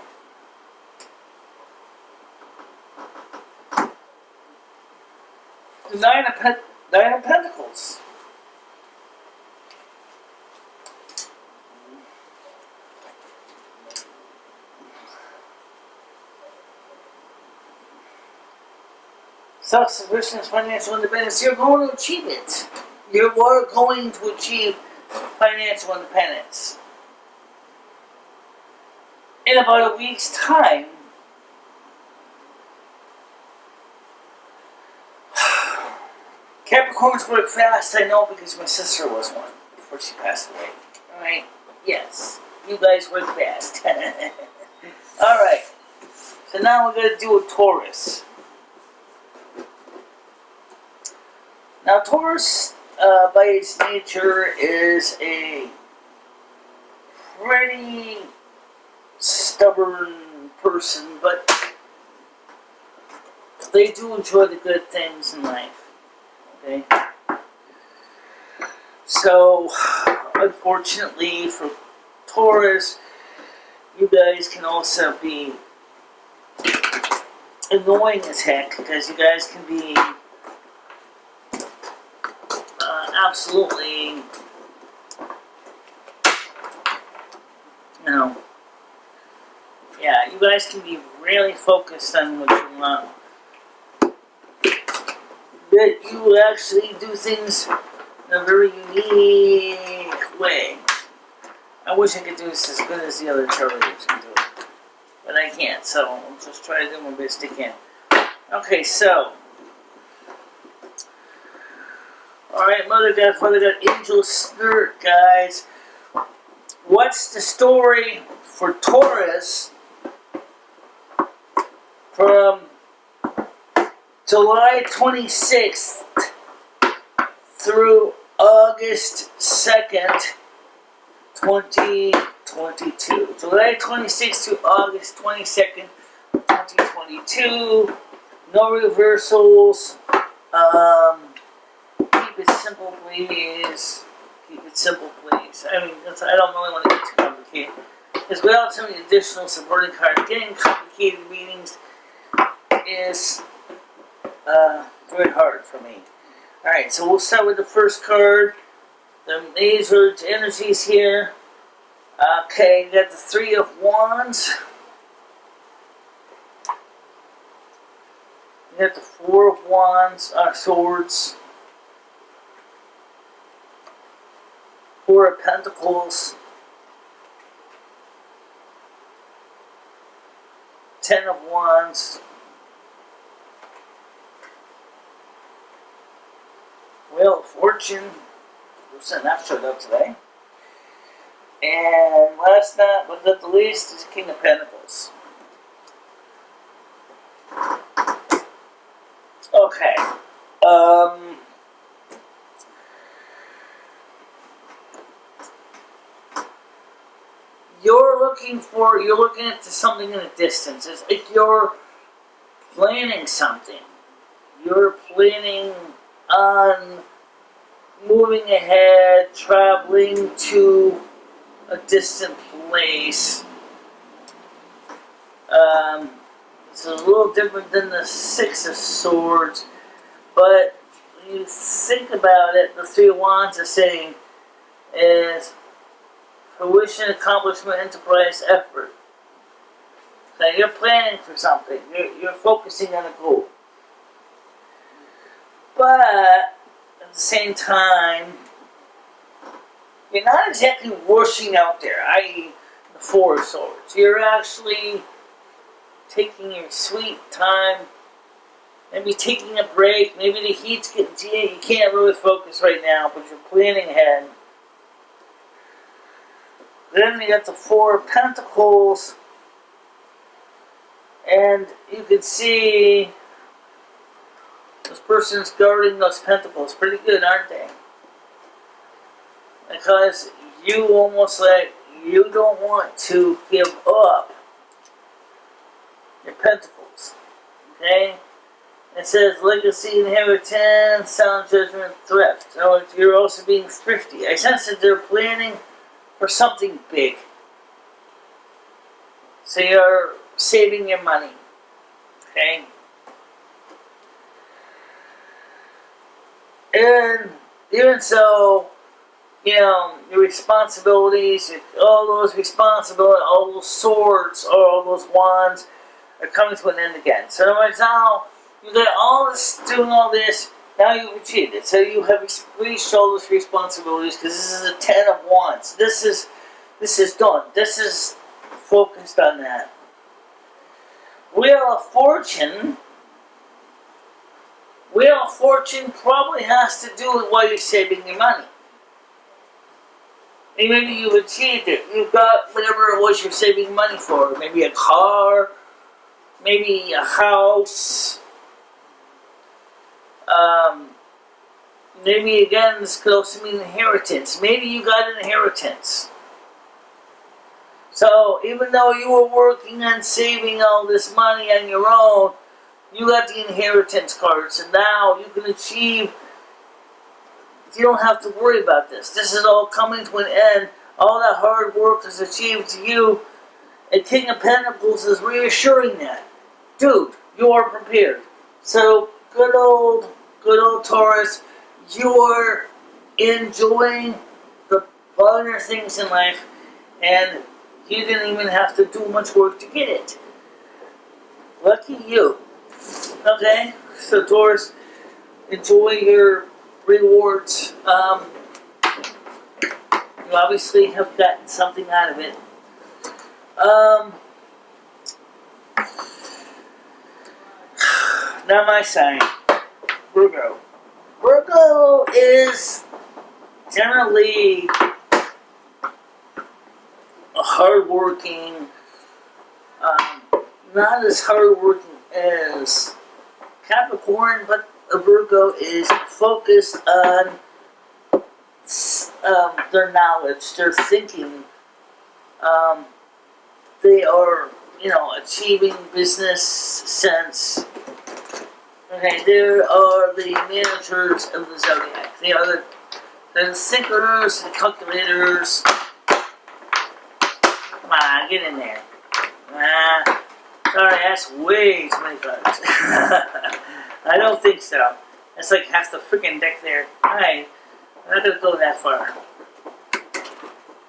The Nine of Pentacles. Self-sufficiency, financial independence. You're going to achieve it. You are going to achieve financial independence. In about a week's time, Capricorns work fast, I know, because my sister was one before she passed away. Alright? Yes. You guys work fast. Alright. So now we're going to do a Taurus. Now Taurus, by its nature, is a pretty stubborn person, but they do enjoy the good things in life. Okay? So, unfortunately for Taurus, you guys can also be annoying as heck, because you guys can be absolutely, yeah, you guys can be really focused on what you want. But you actually do things in a very unique way. I wish I could do this as good as the other tarot readers can do it. But I can't, so I'll just try to do my best I can. Okay, so. Alright, Mother God, Father God, Angel Spirit, guys. What's the story for Taurus from July 26th through August 2nd, 2022. July 26th to August 22nd, 2022. No reversals. Keep it simple, please. Keep it simple, please. I mean, I don't really want to get too complicated. Because without some additional supporting cards, getting complicated readings is very hard for me. Alright, so we'll start with the first card. The major energies here. Okay, you got the Three of Wands. You got the Four of Wands, Swords. Four of Pentacles. Ten of Wands. Wheel of Fortune. That showed up today. And last but not the least is King of Pentacles. Okay. You're looking at something in the distance. It's like you're planning something. You're planning on moving ahead, traveling to a distant place. It's a little different than the Six of Swords, but when you think about it, the Three of Wands is saying is fruition, accomplishment, enterprise, effort. So you're planning for something. You're focusing on a goal. But at the same time, you're not exactly rushing out there, i.e. the Four of Swords. You're actually taking your sweet time, maybe taking a break, maybe the heat's getting to you, you can't really focus right now, but you're planning ahead. Then you got the Four of Pentacles, and you can see this person's guarding those pentacles. Pretty good, aren't they? Because you almost like, you don't want to give up your pentacles. Okay? It says legacy, inheritance, sound judgment, thrift. So you're also being thrifty. I sense that they're planning for something big. So you're saving your money. Okay? And even so, you know, your responsibilities, all those responsibilities, all those swords, all those wands are coming to an end again. So in other words, now you got all this, doing all this, now you've achieved it. So you have reached all those responsibilities because this is a Ten of Wands. This is done. This is focused on that. Wheel of Fortune probably has to do with why you're saving your money. And maybe you've achieved it. You've got whatever it was you're saving money for. Maybe a car, maybe a house. Maybe again, this could also mean inheritance. Maybe you got an inheritance. So even though you were working on saving all this money on your own, you got the inheritance cards, and now you can achieve. You don't have to worry about this. This is all coming to an end. All that hard work is achieved to you. And King of Pentacles is reassuring that. Dude, you are prepared. So, good old Taurus, you're enjoying the finer things in life, and you didn't even have to do much work to get it. Lucky you. Okay? So, Taurus, enjoy your rewards. You obviously have gotten something out of it. Now my sign, Virgo. Virgo is generally a hardworking, not as hardworking as Capricorn, but a Virgo is focused on their knowledge, their thinking. They are, achieving business sense. Okay, they are the managers of the zodiac. They are the thinkers, the calculators. Come on, get in there. Sorry, that's way too many cards. I don't think so. That's like half the freaking deck there. Alright, I'm not gonna go that far.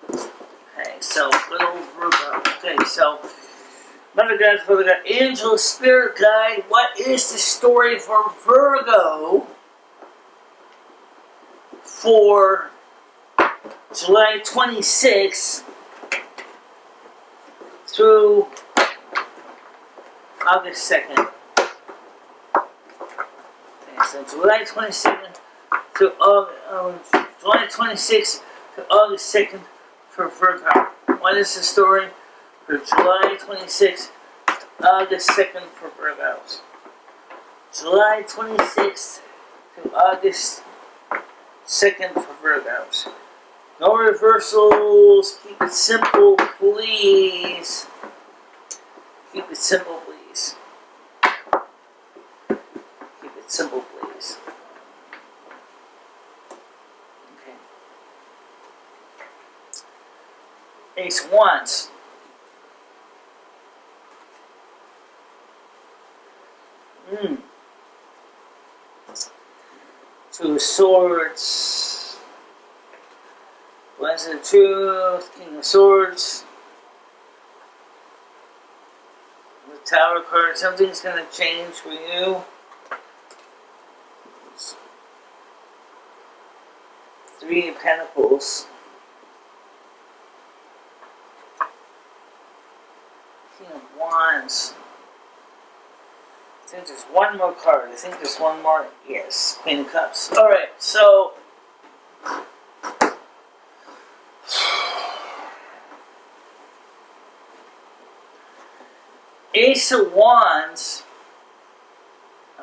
Okay, so good old Virgo. Okay, so Mother God, Father God, Angel, Spirit Guide, what is the story for Virgo for July 26th through August 2nd? Okay, so July 22nd to July 26th to August 2nd for Virgo. What is the story for July 26th to August 2nd for Virgos? July 26th to August 2nd for Virgos. No reversals. Keep it simple, please. Keep it simple, please. Keep it simple, please. Okay. Ace Wands. Two of Swords. Blessed of Truth. King of Swords. The Tower card. Something's going to change for you. Three of Pentacles. King of Wands. I think there's one more card. I think there's one more. Yes, Queen of Cups. Alright, so Ace of Wands.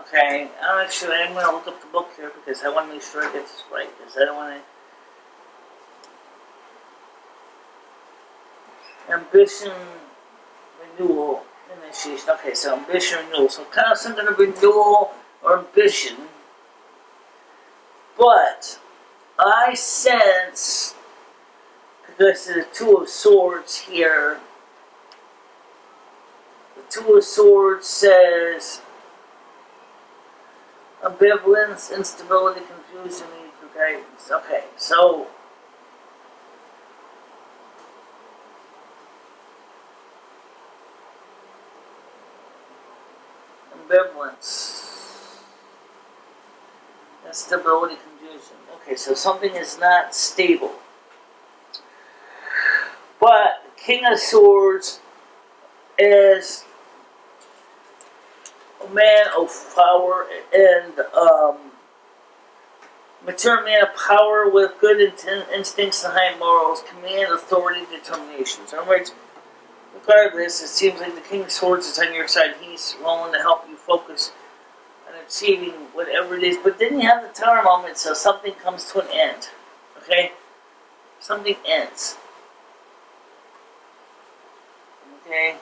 Okay, I'm going to look up the book here because I want to make sure I get this right, because I don't want to. Ambition, renewal, initiation. Okay, so ambition, renewal. So kind of some kind of renewal or ambition. But I sense, because there's the Two of Swords here, the Two of Swords says ambivalence, instability, confusion, need for guidance. Okay, so ambivalence, instability, confusion. Okay, so something is not stable. But the King of Swords is a man of power and mature man of power with good instincts and high morals, command, authority, determination. So in other words, regardless, it seems like the King of Swords is on your side. He's willing to help you focus on achieving whatever it is. But then you have the Tower moment, so something comes to an end. Okay? Something ends. Okay?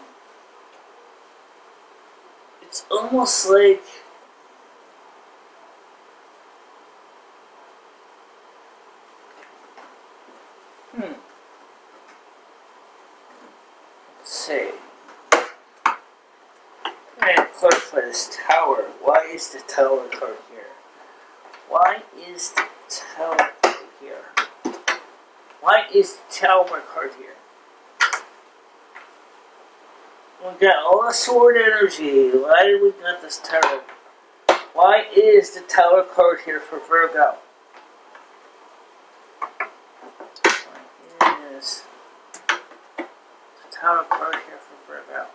It's almost like let's see. I'm going to clarify this Tower. Why is the Tower card here? Why is the Tower card here? Why is the Tower card here? We got all the sword energy. Why do we got this Tower? Why is the Tower card here for Virgo? Why is the Tower card here for Virgo?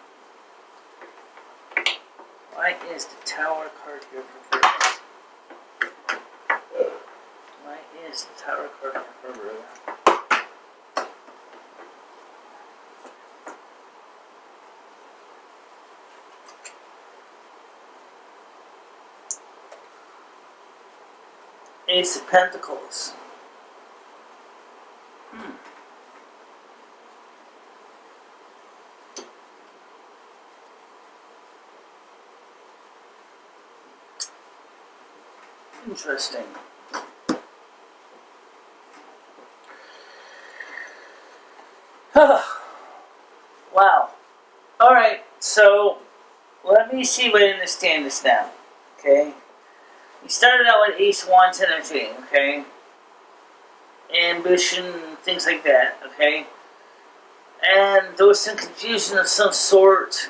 Why is the Tower card here for Virgo? Why is the Tower card here for Virgo? Ace of Pentacles. Interesting. Wow. Alright, so let me see if I understand this now. Okay? We started out with Ace Wands energy, okay? Ambition, things like that, okay? And there was some confusion of some sort.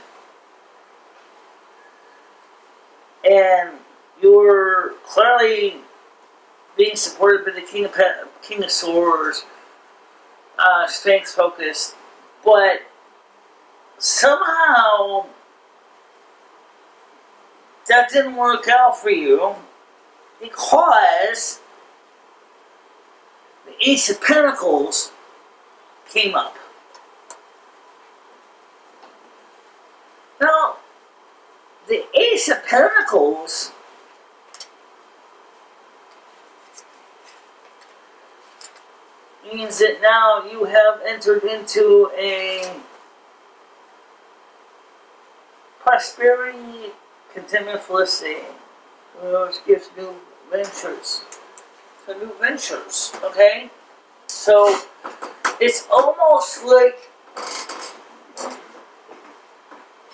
And you were clearly being supported by the King of Swords, strength focused, but somehow that didn't work out for you because the Ace of Pentacles came up. Now, the Ace of Pentacles means that now you have entered into a prosperity, contentment, felicity, which gives new ventures. So new ventures, okay? So it's almost like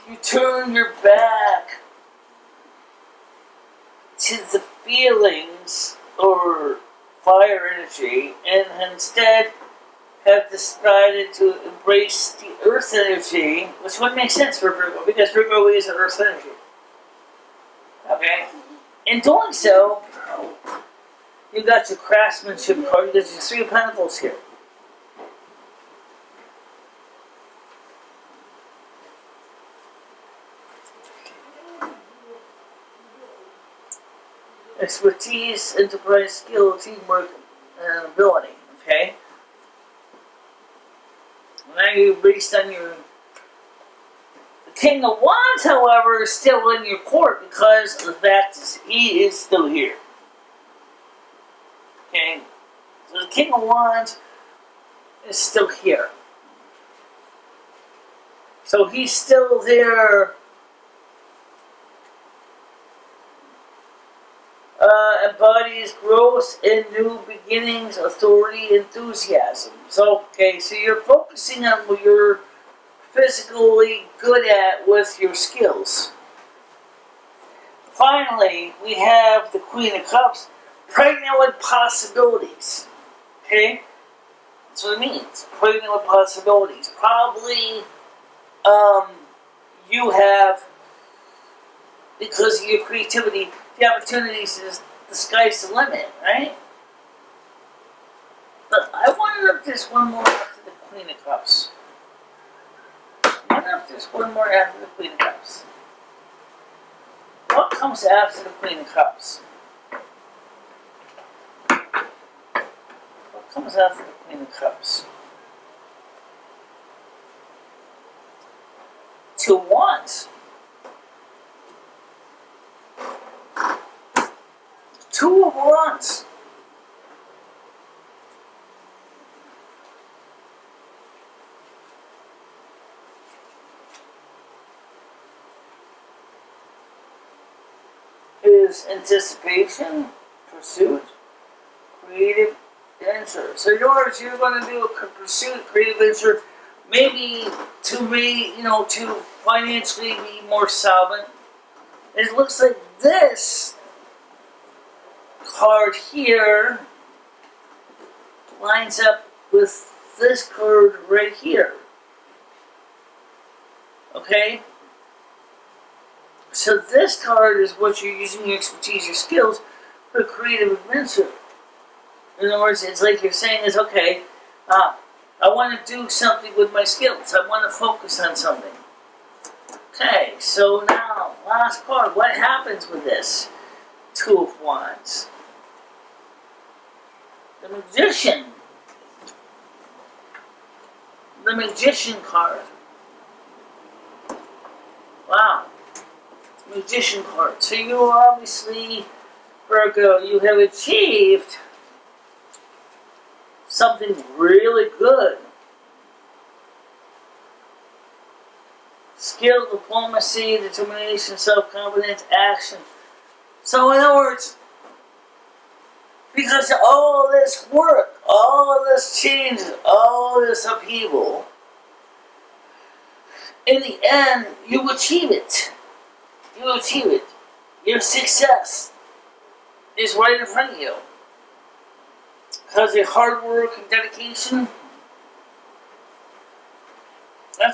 you turn your back to the feelings or fire energy and instead have decided to embrace the earth energy, which would make sense for Virgo because Virgo is an earth energy. Okay? In doing so, you got your craftsmanship card, you got your Three of Pentacles here. Expertise, enterprise, skill, teamwork, and ability. Okay? Now you're based on your... The King of Wands, however, is still in your court because of the fact that he is still here. Okay? So the King of Wands is still here. So he's still there. Embodies growth and new beginnings, authority, enthusiasm. So, okay, so you're focusing on what you're physically good at with your skills. Finally, we have the Queen of Cups, pregnant with possibilities. Okay? That's what it means. Pregnant with possibilities. Probably, you have, because of your creativity, the opportunities is the sky's the limit, right? But I wonder if there's one more after the Queen of Cups. I wonder if there's one more after the Queen of Cups. What comes after the Queen of Cups? What comes after the Queen of Cups? Two of Wands. Two of Wands. Is anticipation, pursuit, creative venture. So in other words, you're going to do a pursuit, creative venture, maybe to to financially be more solvent. It looks like this card here lines up with this card right here. Okay? So this card is what you're using your expertise, your skills for creative adventure. In other words, it's like you're saying is, okay, I want to do something with my skills. I want to focus on something. Okay, so now, last card. What happens with this? Two of Wands. The Magician. The Magician card. Wow. Magician card. So you obviously, Virgo, you have achieved something really good. Skill, diplomacy, determination, self-confidence, action. So in other words, because of all this work, all this change, all this upheaval, in the end, you achieve it. You achieve it. Your success is right in front of you. Because of hard work and dedication, I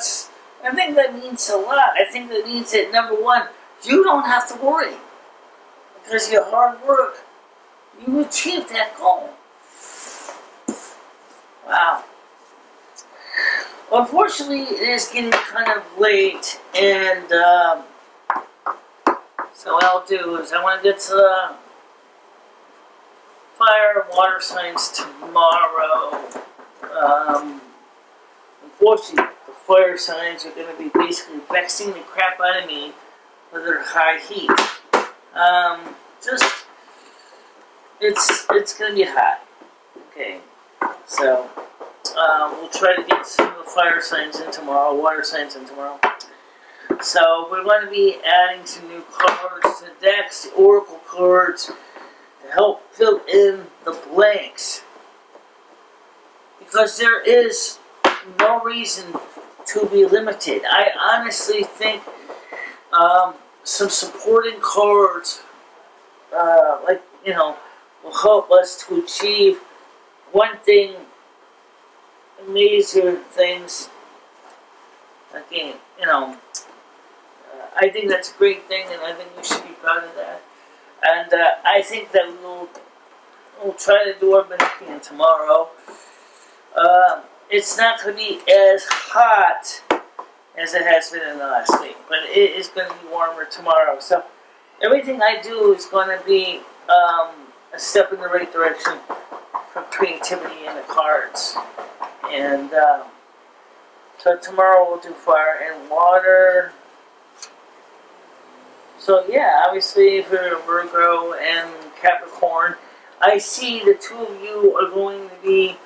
think that means a lot. I think that means that, number one, you don't have to worry. Because of your hard work, you achieved that goal. Wow. Unfortunately, it is getting kind of late, and so what I'll do is I want to get to the fire and water signs tomorrow. Unfortunately, the fire signs are going to be basically vexing the crap out of me with their high heat. It's going to be hot. Okay, so we'll try to get some of the fire signs in tomorrow, water signs in tomorrow. So we're going to be adding some new cards to the decks, the oracle cards, to help fill in the blanks. Because there is no reason to be limited. I honestly think some supporting cards will help us to achieve one thing, major things. Again, I think that's a great thing, and I think we should be proud of that. And I think that we'll try to do our best again tomorrow. It's not going to be as hot as it has been in the last week, but it is going to be warmer tomorrow. So everything I do is going to be a step in the right direction for creativity in the cards. And so tomorrow we'll do fire and water. So yeah, obviously if you're a Virgo and Capricorn, I see the two of you are going to be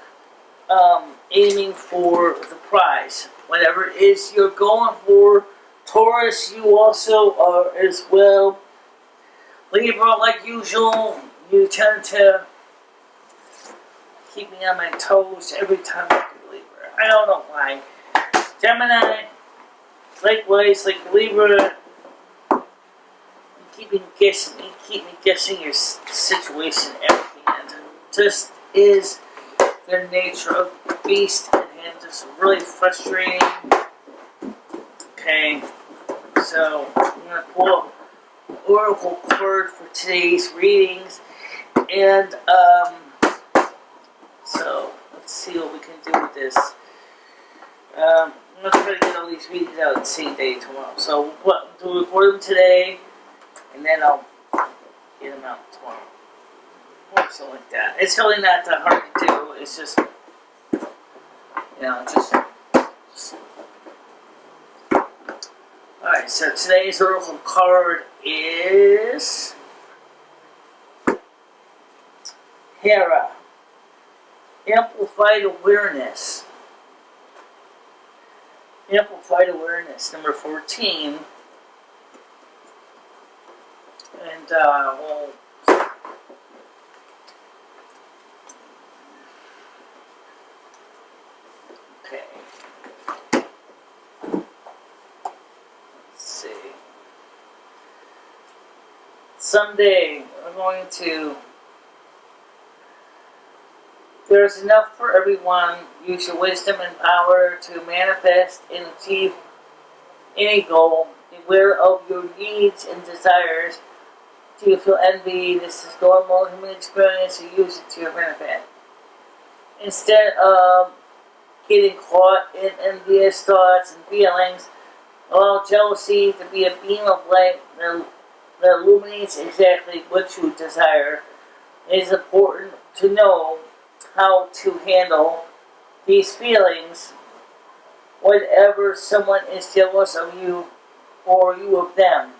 aiming for the prize. Whatever it is you're going for. Taurus, you also are as well. Libra, like usual, you tend to keep me on my toes every time I do Libra. I don't know why. Gemini, likewise, like Libra, you keep me guessing your situation every hand. Just is the nature of the beast, and just really frustrating. Okay, so I'm going to pull up Oracle card for today's readings, and so let's see what we can do with this. I'm going to try to get all these readings out the same day tomorrow. So we'll record them today, and then I'll get them out tomorrow. Or something like that. It's really not that hard to do. It's just, just. Alright, so today's Oracle card is Hera. Amplified Awareness. Amplified Awareness, number 14. And, we'll... Okay. Let's see. Someday, we're going to... There's enough for everyone. Use your wisdom and power to manifest and achieve any goal. Beware of your needs and desires. Do you feel envy? This is normal human experience, so use it to your benefit. Instead of getting caught in envious thoughts and feelings, allow jealousy to be a beam of light that illuminates exactly what you desire. It is important to know how to handle these feelings whenever someone is jealous of you or you of them.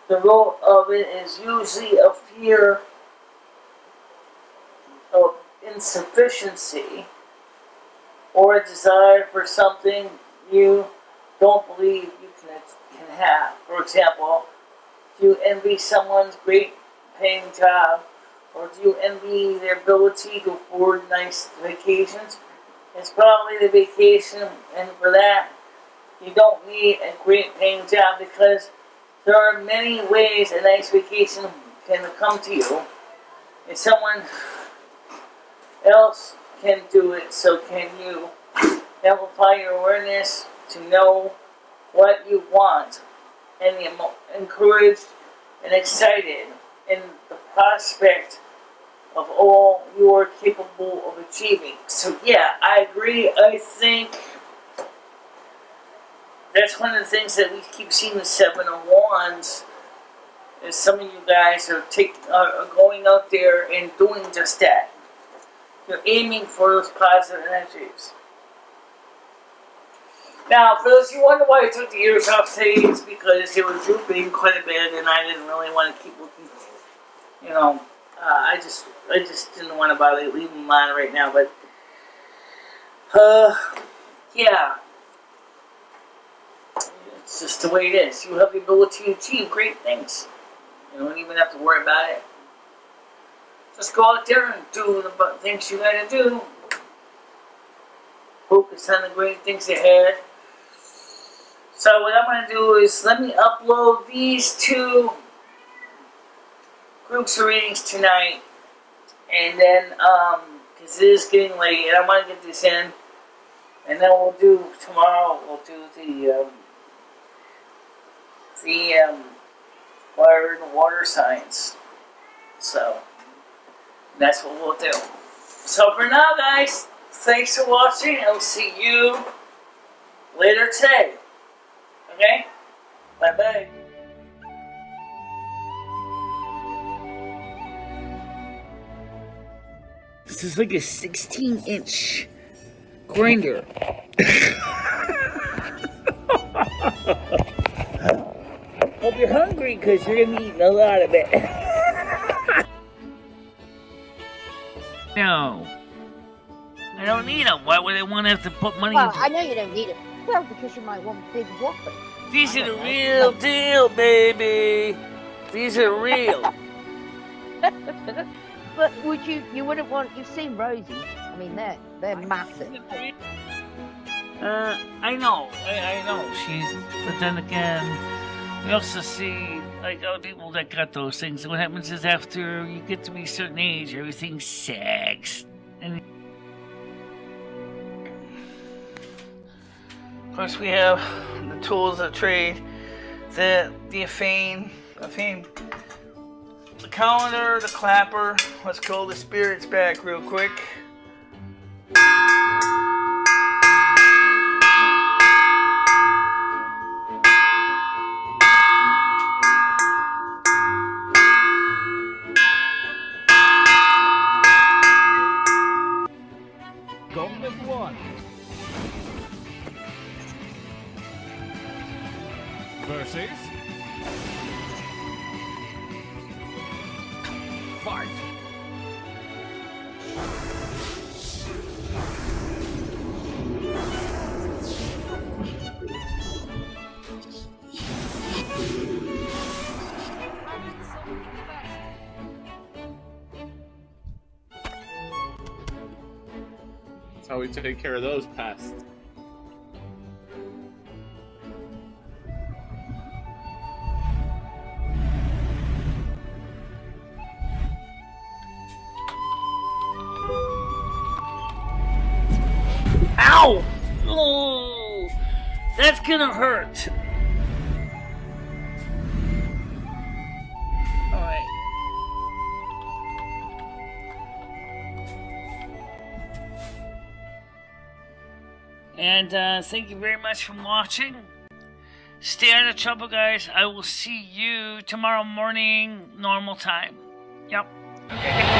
The root of it is usually a fear of insufficiency or a desire for something you don't believe you can have. For example, do you envy someone's great paying job? Or do you envy their ability to afford nice vacations? It's probably the vacation, and for that, you don't need a great paying job, because there are many ways a nice vacation can come to you. If someone else can do it, so can you. Amplify your awareness to know what you want, and encouraged and excited in the prospect of all you are capable of achieving. So yeah, I agree. I think that's one of the things that we keep seeing the Seven of Wands, is some of you guys are going out there and doing just that. You're aiming for those positive energies. Now, for those of you who wonder why I took the ears off today, it's because they were drooping quite a bit, and I didn't really want to keep looking. I just didn't want to bother leaving them on right now, but yeah, it's just the way it is. You have the ability to achieve great things. You don't even have to worry about it. Just go out there and do the things you gotta do. Focus on the great things ahead. So what I'm going to do is let me upload these two groups of readings tonight, and then because it is getting late, and I want to get this in, and then we'll do tomorrow. We'll do the fire and water signs. So that's what we'll do. So for now, guys, thanks for watching. I'll see you later today. Okay? Bye-bye. This is like a 16-inch grinder. Hope you're hungry because you're going to be eating a lot of it. No. I don't need them. Why would I want to have to put money Well, into I know you don't need it. Well, because you might want big whoppers. These are the real deal, baby. These are real. But you wouldn't want, you've seen Rosie's. I mean, they're massive. I know. I know. But then again, we also see, like, other people that got those things. And what happens is after you get to be a certain age, everything sags. And of course, we have the tools of trade, the Afane, the calendar, the clapper. Let's call the spirits back real quick. Gauntlet 1 versus fight. That's how we take care of those pests. Ow! Oh, that's gonna hurt. All right. And thank you very much for watching. Stay out of trouble, guys. I will see you tomorrow morning, normal time. Yep. Okay.